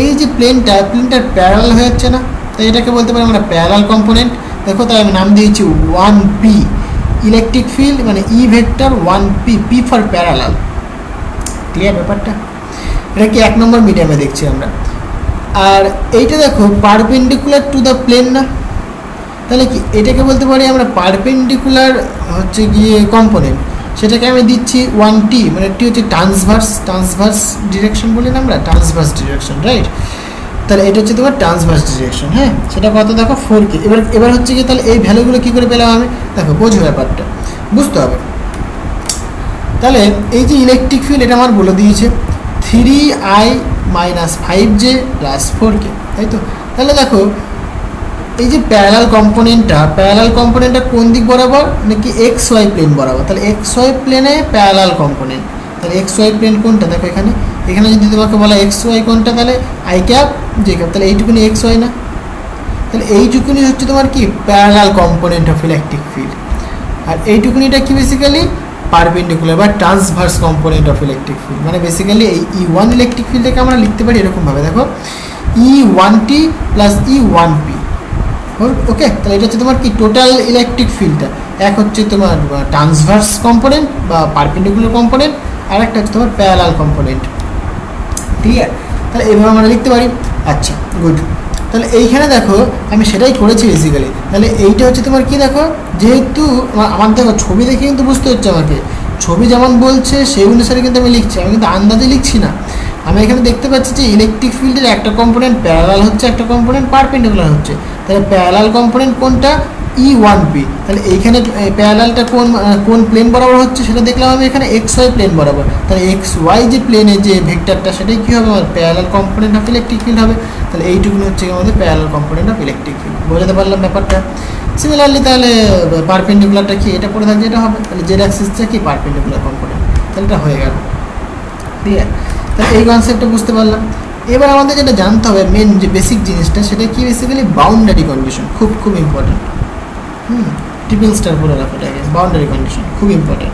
এই যে প্লেনটার প্যারালাল হয়ে যাচ্ছে না, তাই এটাকে বলতে পারি আমরা প্যারালাল কম্পোনেন্ট। দেখো তাই আমি নাম দিয়েছি 1p, ইলেকট্রিক ফিল্ড মানে E vector 1p, P for parallel. Clear ব্যাপারটা? এটা কি 1 নম্বর মিডিয়ামে দেখছি আমরা। আর এইটা দেখো পারপেন্ডিকুলার টু দ্য প্লেন না, তাহলে কি এটাকে বলতে পারি আমরা পারপেন্ডিকুলার হচ্ছে গিয়ে কম্পোনেন্ট, সেটাকে আমি দিচ্ছি 1t, মানে টি হচ্ছে ট্রান্সভার্স ডিরেকশন বলি না আমরা, ট্রান্সভার্স ডিরেকশন, রাইট? তাহলে এটা হচ্ছে তোমার ট্রান্সভার্স ডিরেকশন। হ্যাঁ, সেটা কত দেখো 4k। এবার হচ্ছে কি, তাহলে এই ভ্যালুগুলো কী করে পেলাম আমি? দেখো বোঝো ব্যাপারটা, বুঝতে হবে। তাহলে এই যে ইলেকট্রিক ফিল্ড, এটা আমার বলে দিয়েছে 3i - 5j + 4k, তাই তো? তাহলে দেখো এই যে প্যারালাল কম্পোনেন্টটা কোন দিক বরাবর? নাকি এক্স ওয়াই প্লেন বরাবর। তাহলে এক্স ওয়াই প্লেনে প্যারালাল কম্পোনেন্ট, তাহলে এক্স ওয়াই প্লেন কোনটা? দেখো এখানে যদি তোমাকে বলা এক্স ওয়াই কোনটা, তাহলে আই ক্যাপ জে ক্যাপ, তাহলে এইটুকুনি এক্স ওয়াই না? তাহলে এইটুকুনি হচ্ছে তোমার কি? Parallel component of electric field. আর এইটুকুনিটা কি? বেসিক্যালি পারপেন্ডিকুলার বা transverse component of electric field. মানে বেসিক্যালি এই E1 ইলেকট্রিক ফিল্ডটাকে আমরা লিখতে পারি এরকমভাবে, দেখো E1t + E1p। ওকে, তাহলে এটা হচ্ছে তোমার কি? টোটাল ইলেকট্রিক ফিল্ডটা। এক হচ্ছে তোমার ট্রান্সভার্স কম্পোনেন্ট বা পারপেন্ডিকুলার কম্পোনেন্ট, আর একটা হচ্ছে তোমার প্যারালাল কম্পোনেন্ট। ক্লিয়ার? তাহলে এইভাবে আমরা লিখতে পারি। আচ্ছা, গুড। তাহলে এইখানে দেখো আমি সেটাই করেছি বেসিক্যালি। তাহলে এইটা হচ্ছে তোমার কি? দেখো যেহেতু আমার দেখো ছবি দেখে কিন্তু বুঝতে হচ্ছে আমাকে, ছবি যেমন বলছে সেই অনুসারে কিন্তু আমি লিখছি, আমি কিন্তু আন্দাজে লিখছি না। আমি এখানে দেখতে পাচ্ছি যে ইলেকট্রিক ফিল্ডের একটা কম্পোনেন্ট প্যারালাল হচ্ছে, একটা কম্পোনেন্ট পারপেন্ডিকুলার হচ্ছে। তাহলে প্যারালাল কম্পোনেন্ট কোনটা? E1p। তাহলে এইখানে প্যারালালটা কোন প্লেন বরাবর হচ্ছে সেটা দেখলাম আমি এখানে এক্স ওয়াই প্লেন বরাবর। তাহলে এক্স ওয়াই যে প্লেনে যে ভেক্টরটা, সেটাই কী হবে? আমার parallel component of electric field হবে। তাহলে এইটুকুনি হচ্ছে আমাদের parallel component of electric field. বোঝাতে পারলাম ব্যাপারটা? সিমিলারলি তাহলে পারপেন্ডিকুলারটা কি? এটা পড়ে থাকছে, এটা হবে। তাহলে জেড অ্যাক্সিসটা কি? Perpendicular component. তাহলে এটা হয়ে গেল। ক্লিয়ার? তাহলে এই কনসেপ্টটা বুঝতে পারলাম। এবার আমাদের যেটা জানতে হবে মেন যে বেসিক জিনিসটা, সেটা কি? বেসিক্যালি বাউন্ডারি কন্ডিশন, খুব ইম্পর্টেন্ট। ট্রিপল স্টার বলে রাখো এটাকে, বাউন্ডারি কন্ডিশন খুব ইম্পর্টেন্ট।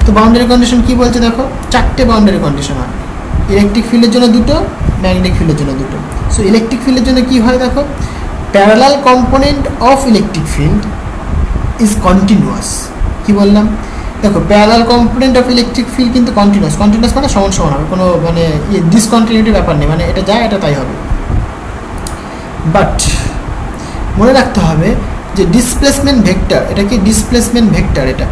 তো বাউন্ডারি কন্ডিশন কি বলছে দেখো, 4টে বাউন্ডারি কন্ডিশন হয়। ইলেকট্রিক ফিল্ডের জন্য 2টো, ম্যাগনেটিক ফিল্ডের জন্য 2টো। সো ইলেকট্রিক ফিল্ডের জন্য কি হয় দেখো, parallel component of electric field is continuous. কি বললাম? দেখো parallel component of electric field কিন্তু কন্টিনিউয়াস মানে সমান হবে, কোনো মানে ডিসকন্টিনিউটি ব্যাপার নেই, মানে এটা যা এটা তাই হবে। বাট মনে রাখতে হবে যে ডিসপ্লেসমেন্ট ভেক্টর, এটা কি? ডিসপ্লেসমেন্ট ভেক্টর এটা,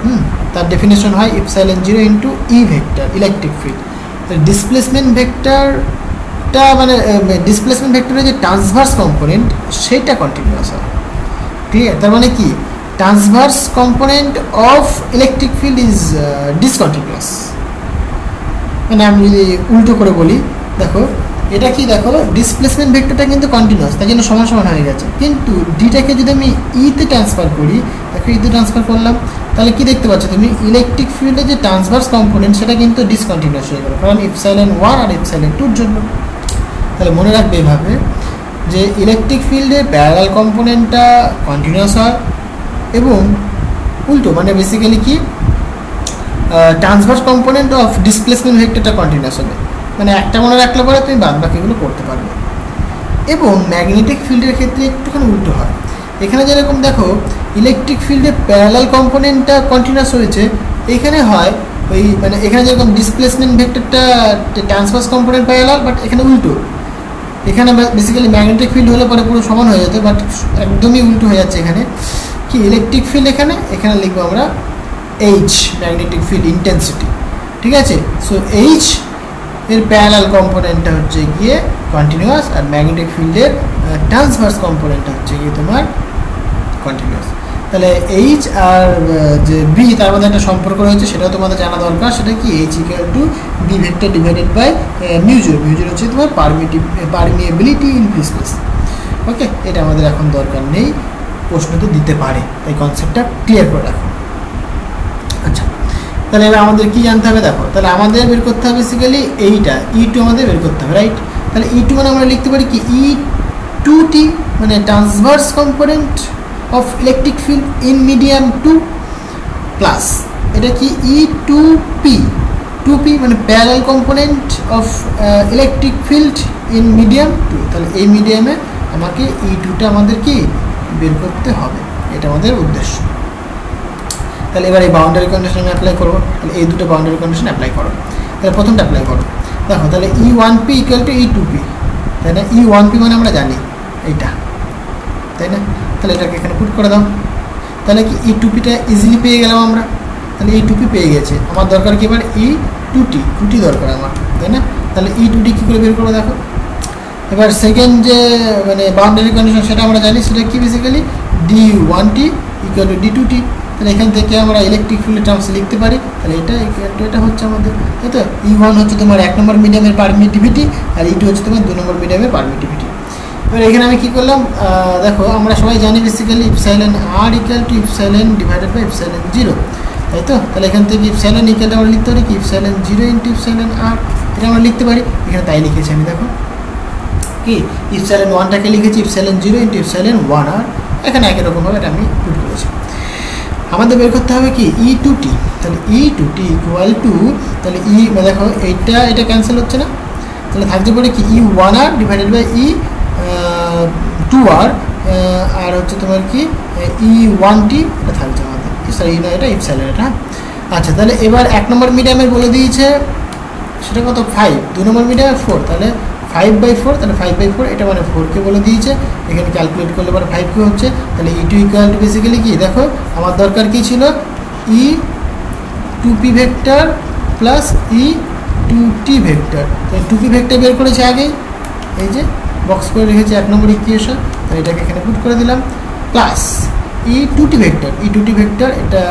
তার ডেফিনেশন হয় epsilon 0 × E vector electric field. Displacement ভেক্টরটা মানে ডিসপ্লেসমেন্ট ভেক্টরের যে ট্রান্সভার্স কম্পোনেন্ট সেটা কন্টিনিউয়াস হয়। ক্লিয়ার? তার মানে কি? Transverse component of electric field is discontinuous. মানে আমি যদি উল্টো করে বলি, দেখো এটা কি, দেখো ডিসপ্লেসমেন্ট ভেক্টরটা কিন্তু কন্টিনিউয়াস, তাই জন্য সমান সমান হয়ে গেছে। কিন্তু ডিটাকে যদি আমি ইতে ট্রান্সফার করি, দেখো ইতে ট্রান্সফার করলাম, তাহলে কি দেখতে পাচ্ছ তুমি, ইলেকট্রিক ফিল্ডের যে ট্রান্সভার্স কম্পোনেন্ট সেটা কিন্তু ডিসকন্টিনিউয়াস হয়ে গেল, কারণ ইপসাইলন 1 আর ইপসাইলন 2 এর জন্য। তাহলে মনে রাখবে এভাবে যে ইলেকট্রিক ফিল্ডে প্যারালাল কম্পোনেন্টটা কন্টিনিউয়াস হয় এবং উল্টো মানে বেসিক্যালি কি ট্রান্সভার্স কম্পোনেন্ট অফ ডিসপ্লেসমেন্ট ভেক্টরটা কন্টিনিউয়াস হবে, মানে একটা মনে রাখলে পরে তুমি বাদ বাকিগুলো করতে পারবে। এবং ম্যাগনেটিক ফিল্ডের ক্ষেত্রে একটুখানি উল্টো হয়, এখানে যেরকম দেখো ইলেকট্রিক ফিল্ডে প্যারালাল কম্পোনেন্টটা কন্টিনিউয়াস হয়েছে, এখানে হয় ওই মানে এখানে যেরকম ডিসপ্লেসমেন্ট ভেক্টরটা ট্রান্সভার্স কম্পোনেন্ট প্যারালাল, বাট এখানে উল্টো, এখানে বেসিক্যালি ম্যাগনেটিক ফিল্ড হলে পরে পুরো সমান হয়ে যেত, বাট একদমই উল্টো হয়ে যাচ্ছে। এখানে কি ইলেকট্রিক ফিল্ড, এখানে লিখবো আমরা এইচ, ম্যাগনেটিক ফিল্ড ইন্টেন্সিটি, ঠিক আছে। সো এইচ এর প্যারালাল কম্পোনেন্টটা হচ্ছে গিয়ে কন্টিনিউয়াস, আর ম্যাগনেটিক ফিল্ডের ট্রান্সভার্স কম্পোনেন্টটা হচ্ছে গিয়ে তোমার কন্টিনিউয়াস। তাহলে এইচ আর যে বি তার মধ্যে একটা সম্পর্ক রয়েছে, সেটাও তোমাদের জানা দরকার। সেটা কি, H equal to B vector divided by mu zero. Mu zero হচ্ছে তোমার permeability in free space. Okay, এটা আমাদের এখন দরকার নেই, প্রশ্ন তো দিতে পারে, তাই কনসেপ্টটা ক্লিয়ার করে রাখো। আচ্ছা, তাহলে এবার আমাদের কি জানতে হবে, দেখো তাহলে আমাদের বের করতে হবে বেসিক্যালি এইটা E2 আমাদের বের করতে হবে, রাইট। তাহলে E2 মানে আমরা লিখতে পারি কি E2T, মানে transverse component of electric field in medium 2 plus এটা কি E2P, 2P মানে parallel component of electric field in medium 2। তাহলে এই মিডিয়ামে আমাকে E2টা আমাদের কি বের করতে হবে, এটা আমাদের উদ্দেশ্য। তাহলে এবার এই বাউন্ডারি কন্ডিশন আমি অ্যাপ্লাই করবো, তাহলে এই দুটো বাউন্ডারি কন্ডিশন অ্যাপ্লাই করো। তাহলে প্রথমটা অ্যাপ্লাই করো, দেখো তাহলে E1P ইকুয়াল টু E2P, তাই না। E1P মানে আমরা জানি এইটা, তাই না। তাহলে এটাকে এখানে পুট করে দাও, তাহলে কি E2Pটা ইজিলি পেয়ে গেলাম আমরা। তাহলে E2P পেয়ে গেছে, আমার দরকার কি এবার E2T দরকার আমার, তাই না। তাহলে E2T কী করে বের করবো, দেখো এবার সেকেন্ড যে মানে বাউন্ডারি কন্ডিশন সেটা আমরা জানি, সেটা কি basically D1T equal to D2T। তাহলে এখান থেকে আমরা ইলেকট্রিক ফিল্ডের টার্মস লিখতে পারি, তাহলে এটা হচ্ছে আমাদের, তাই তো। E1 হচ্ছে তোমার 1 নম্বর মিডিয়ামের পারমিটিভিটি, আর E2 হচ্ছে তোমার 2 নম্বর মিডিয়ামের পারমিটিভিটি। এবার এখানে আমি কী করলাম, দেখো আমরা সবাই জানি basically epsilon r equal to epsilon divided by epsilon 0, তাই তো। তাহলে এখান থেকে ইপসাইলন ইকুয়ালটা আমরা লিখতে পারি কি ইপসাইলন 0 ইন্টু ইপসাইলন r, এটা আমরা লিখতে পারি। এখানে তাই লিখেছি আমি, দেখো কি ইপসাইলন 1টাকে লিখেছি ইপসাইলন 0 ইন্টু ইপসাইলন 1r, এখানে একই রকমভাবে এটা আমি পুট করেছি। আমাদের বের করতে হবে কি E2T, তাহলে E2T ইকুয়াল টু, তাহলে দেখো এটা ক্যান্সেল হচ্ছে না, তাহলে থাকতে পারে কি E1r ডিভাইডেড বাই E2r, আর হচ্ছে তোমার কি E1T, এটা থাকছে আমাদের, সরি এটা ইপসাইলন এটা। আচ্ছা, তাহলে এবার 1 নম্বর মিডিয়ামের বলে দিয়েছে সেটা কত 5, 2 নম্বর মিডিয়ামে 4, তাহলে 5/4, তাহলে 5/4 এটা মানে 4কে বলে দিয়েছে। এখানে ক্যালকুলেট করলে পরে 5 হচ্ছে। তাহলে E2 ইকুয়াল টু বেসিক্যালি কি, দেখো আমার দরকার কি ছিল E2P vector plus E2T vector. তাহলে 2P ভেক্টর বের করেছে আগেই, এই যে বক্স করে রেখেছি 1 নম্বর ইকুয়েশন, তাহলে এটাকে এখানে পুট করে দিলাম, প্লাস E2T ভেক্টর এটা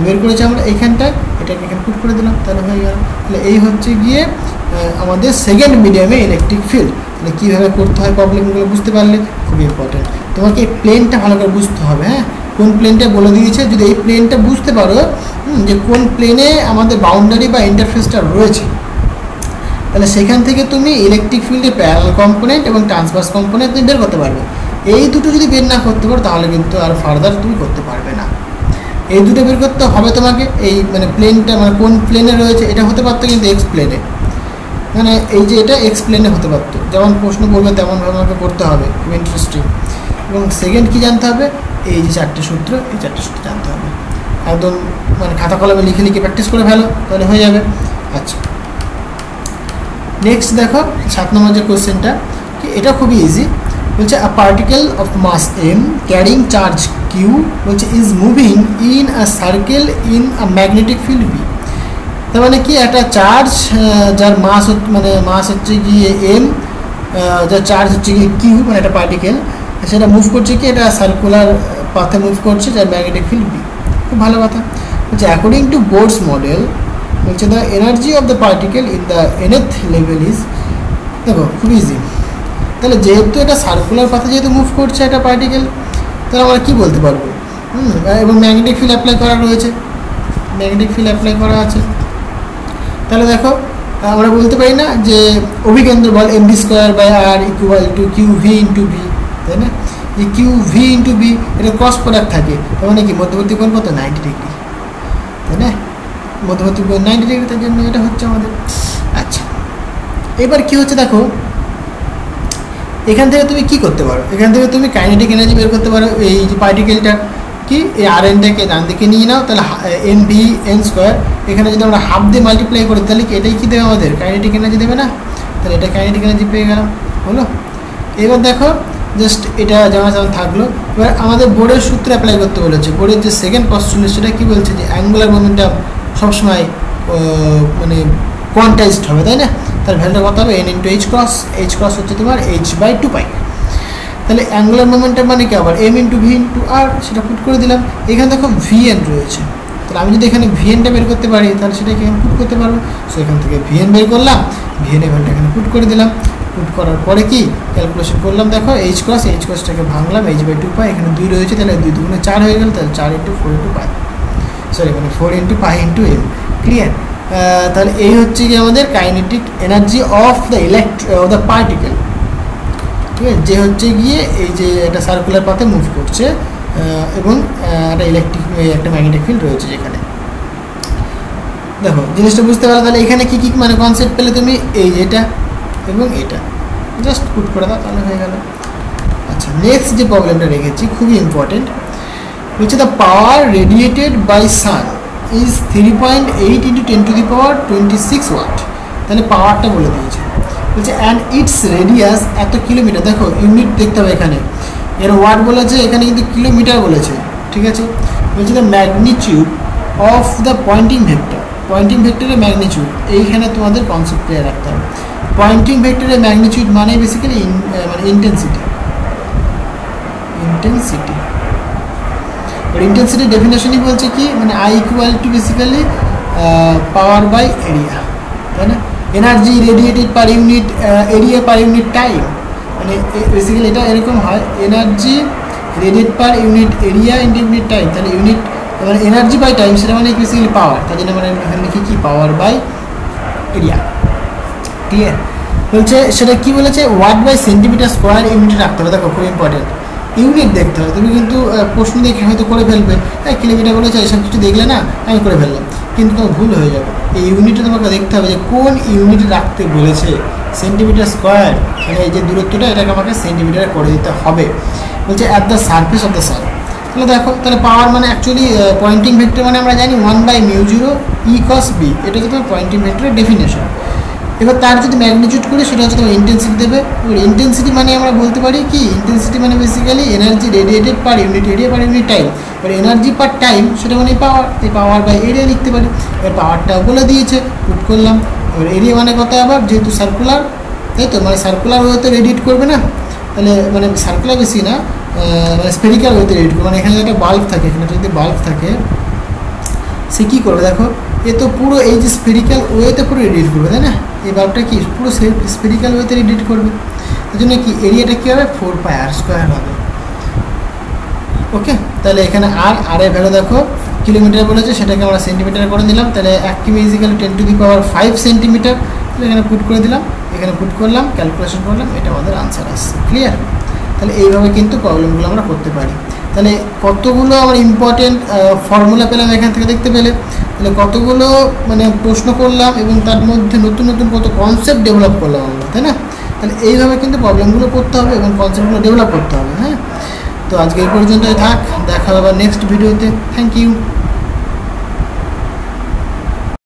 বের করেছি আমরা এইখানটায়, এটাকে এখানে পুট করে দিলাম, তাহলে হয়ে গেল। তাহলে এই হচ্ছে গিয়ে আমাদের সেকেন্ড মিডিয়ামে ইলেকট্রিক ফিল্ড। তাহলে কীভাবে করতে হয় প্রবলেমগুলো বুঝতে পারলে খুবই ইম্পর্টেন্ট। তোমাকে এই প্লেনটা ভালো করে বুঝতে হবে, হ্যাঁ কোন প্লেনটা বলে দিয়েছে, যদি এই প্লেনটা বুঝতে পারো যে কোন প্লেনে আমাদের বাউন্ডারি বা ইন্টারফেসটা রয়েছে, তাহলে সেখান থেকে তুমি ইলেকট্রিক ফিল্ডের প্যারালাল কম্পোনেন্ট এবং ট্রান্সভার্স কম্পোনেন্ট তুমি বের করতে পারবে। এই দুটো যদি বের না করতে পারো তাহলে কিন্তু আর ফার্দার তুমি করতে পারবে না। এই দুটো বের করতে হবে তোমাকে, এই মানে প্লেনটা মানে কোন প্লেনে রয়েছে, এটা হতে পারতো কিন্তু এক্স প্লেনে, মানে এই যে এটা এক্স প্লেনে হতে পারতো, যেমন প্রশ্ন বলবে তেমনভাবে আমাকে করতে হবে, খুব ইন্টারেস্টিং। এবং সেকেন্ড কী জানতে হবে, এই যে 4টে সূত্র, এই 4টে সূত্র জানতে হবে একদম, মানে খাতা কলমে লিখে প্র্যাকটিস করে ফেলো, তাহলে হয়ে যাবে। আচ্ছা, নেক্সট দেখো 7 নম্বর যে কোয়েশ্চেনটা, কি এটা খুবই ইজি, বলছে a particle of mass m carrying charge q বলছে is moving in a circle in a magnetic field b। তার মানে কি একটা চার্জ যার মাস হচ্ছে গিয়ে m, যার চার্জ হচ্ছে গিয়ে q, মানে একটা পার্টিকেল সেটা মুভ করছে কি এটা সার্কুলার পাথে মুভ করছে যার ম্যাগনেটিক ফিল্ড b। খুব ভালো কথা। বলছে অ্যাকর্ডিং টু বোরস মডেল বলছে the energy of the particle in the nth level is, দেখো খুব ইজি। তাহলে যেহেতু এটা সার্কুলার পাথে যেহেতু মুভ করছে একটা পার্টিকেল, তাহলে আমরা কী বলতে পারবো, এবং ম্যাগনেটিক ফিল্ড অ্যাপ্লাই করা রয়েছে, ম্যাগনেটিক ফিল্ড অ্যাপ্লাই করা আছে। তাহলে দেখো আমরা বলতে পারি না যে অভিকেন্দ্র বল mv²/r equal to qv into V, তাই না? এই qv ইন্টু ভি এটা ক্রস প্রোডাক্ট থাকে, তার মানে কি মধ্যবর্তী কোণ কত 90 ডিগ্রি, তাই না? মধ্যবর্তী কোণ 90 ডিগ্রি, তার জন্য এটা হচ্ছে আমাদের। আচ্ছা, এবার কি হচ্ছে দেখো, এখান থেকে তুমি কি করতে পারো, এখান থেকে তুমি কাইনেটিক এনার্জি বের করতে পারো। এই যে পার্টিকেলটা কি এই rnটাকে ডান দিকে নিয়ে নাও, তাহলে mv_n², এখানে যদি আমরা হাফ দিয়ে মাল্টিপ্লাই করি তাহলে কি এটাই কি দেবে আমাদের কাইনেটিক এনার্জি দেবে না? তাহলে এটা কাইনেটিক এনার্জি পেয়ে গেলাম, হলো। এবার দেখো জাস্ট এটা যেমন থাকলো। এবার আমাদের বোর্ডের সূত্র অ্যাপ্লাই করতে বলেছে, বোর্ডের যে সেকেন্ড পস্টুলেট সেটা কী বলছে যে অ্যাঙ্গুলার মোমেন্টাম সবসময় মানে কোয়ান্টাইজড হবে, তাই না? তার ভ্যালুটা কত হবে n × h হচ্ছে তোমার h/2π। তাহলে অ্যাঙ্গুলার মোমেন্টাম মানে কি আবার m × v × r, সেটা পুট করে দিলাম। এখানে দেখো vn রয়েছে, তাহলে আমি যদি এখানে vnটা বের করতে পারি তাহলে সেটা এখানে পুট করতে পারবো। সো এখান থেকে vn বের করলাম, vn এর ভ্যালুটা এখানে পুট করে দিলাম। পুট করার পরে কি ক্যালকুলেশন করলাম, দেখো h টাকে ভাঙলাম h/2π, এখানে 2 রয়েছে, তাহলে 2 × 4 হয়ে গেল, তাহলে 4 × 4 × π, সরি মানে 4 × π × m। ক্লিয়ার? তাহলে এই হচ্ছে কি আমাদের kinetic energy of the particle, ঠিক আছে, যে হচ্ছে গিয়ে এই যে একটা সার্কুলার পাথে মুভ করছে এবং একটা একটা ম্যাগনেটিক ফিল্ড রয়েছে যেখানে। দেখো জিনিসটা বুঝতে পারো। তাহলে এখানে কী কী মানে কনসেপ্ট পেলে তুমি, এই এটা এবং এটা জাস্ট পুট করে দাও তাহলে হয়ে গেল। আচ্ছা, নেক্সট যে প্রবলেমটা রেখেছি খুবই ইম্পর্টেন্ট, হচ্ছে the power radiated by sun is 3.8 × 10⁻26 watt. তাহলে পাওয়ারটা বলে দিয়েছে, বলছে অ্যান্ড ইটস রেডিয়াস এত কিলোমিটার। দেখো ইউনিট দেখতে হবে, এখানে এর ওয়াট বলেছে, এখানে কিন্তু কিলোমিটার বলেছে, ঠিক আছে। বলছে the magnitude of the Poynting vector, Poynting ভেক্টরের ম্যাগনিটিউড এইখানে তোমাদের কনসেপ্ট ক্লিয়ার রাখতে হবে। পয়েন্টিং ভেক্টরের ম্যাগনিটিউড মানে বেসিক্যালি মানে ইন্টেন্সিটি, ইন্টেন্সিটি ডেফিনেশনই বলছে কি মানে I = basically power by area, তাই না? Energy radiated per unit area per unit time, মানে বেসিক্যালি এটা এরকম হয়, energy radiate per unit area into unit time. তাহলে ইউনিট মানে এনার্জি বাই টাইম, সেটা মানে বেসিক্যালি পাওয়ার, তার জন্য মানে এখানে লিখি কি পাওয়ার বাই এরিয়া। ক্লিয়ার? বলছে সেটা কি বলেছে, watt by centimetre square unit রাখতে হবে। দেখো খুব ইম্পর্টেন্ট, ইউনিট দেখতে হবে। তুমি কিন্তু প্রশ্ন দেখে হয়তো করে ফেলবে, হ্যাঁ কিলোমিটার বলেছে, এইসব কিছু দেখলে না আমি করে ফেললাম, কিন্তু তোমার ভুল হয়ে যাবে। এই ইউনিটটা তোমাকে দেখতে হবে যে কোন ইউনিট রাখতে বলেছে। সেন্টিমিটার স্কোয়ার মানে এই যে দূরত্বটা, এটাকে আমাকে সেন্টিমিটারে করে দিতে হবে। বলছে at the surface of the sun. তাহলে দেখো, তাহলে পাওয়ার মানে অ্যাকচুয়ালি পয়েন্টিং ভেক্টর মানে আমরা জানি 1/μ0 E cos b, এটা হচ্ছে তোমার পয়েন্টিং ভেক্টরের ডেফিনেশন। এবার তার যদি ম্যাগনিটিউড করি সেটা হচ্ছে তোমার ইন্টেন্সিটি দেবে। এবার ইন্টেন্সিটি মানে আমরা বলতে পারি কি, ইন্টেন্সিটি মানে basically energy radiated per unit area per unit time. এবার এনার্জি পার টাইম সেটা মানে পাওয়ার, এই পাওয়ার বাই এরিয়া লিখতে পারি। এবার পাওয়ারটাও বলে দিয়েছে, পুট করলাম। এবার এরিয়া মানে কত আবার, যেহেতু সার্কুলার, তাই তো, মানে সার্কুলার ওয়েতে রেডিয়েট করবে না, তাহলে মানে সার্কুলার বেশি না, মানে স্পেরিক্যাল ওয়েতে রেডিয়েট করবে। মানে এখানে একটা বাল্ব থাকে, এখানে যদি বাল্ব থাকে সে কী করবে, দেখো এ তো পুরো এই যে স্পেরিক্যাল ওয়েতে পুরো রেডিয়েট করবে, তাই না? এই বাল্বটা কি পুরো স্পেরিক্যাল ওয়েতে রেডিয়েট করবে, তার জন্য কি এরিয়াটা কী হবে 4πr² হবে। ওকে, তাহলে এখানে আর এর ভ্যালু দেখো কিলোমিটার বলেছে, সেটাকে আমরা সেন্টিমিটার করে দিলাম। তাহলে 1 কিমি = 10⁵ সেন্টিমিটার, এখানে পুট করে দিলাম, এখানে পুট করলাম, ক্যালকুলেশন করলাম, এটা আমাদের আনসার আসছে। ক্লিয়ার? তাহলে এইভাবে কিন্তু প্রবলেমগুলো আমরা করতে পারি। তাহলে কতগুলো আমরা ইম্পর্টেন্ট ফর্মুলা পেলাম এখান থেকে দেখতে পেলে, তাহলে কতগুলো মানে প্রশ্ন করলাম এবং তার মধ্যে নতুন নতুন কত কনসেপ্ট ডেভেলপ করলাম আমরা, তাই না? তাহলে এইভাবে কিন্তু প্রবলেমগুলো করতে হবে এবং কনসেপ্টগুলো ডেভেলপ করতে হবে। হ্যাঁ, তো আজকে এই পর্যন্তই থাক, দেখা হবে নেক্সট ভিডিওতে। Thank you.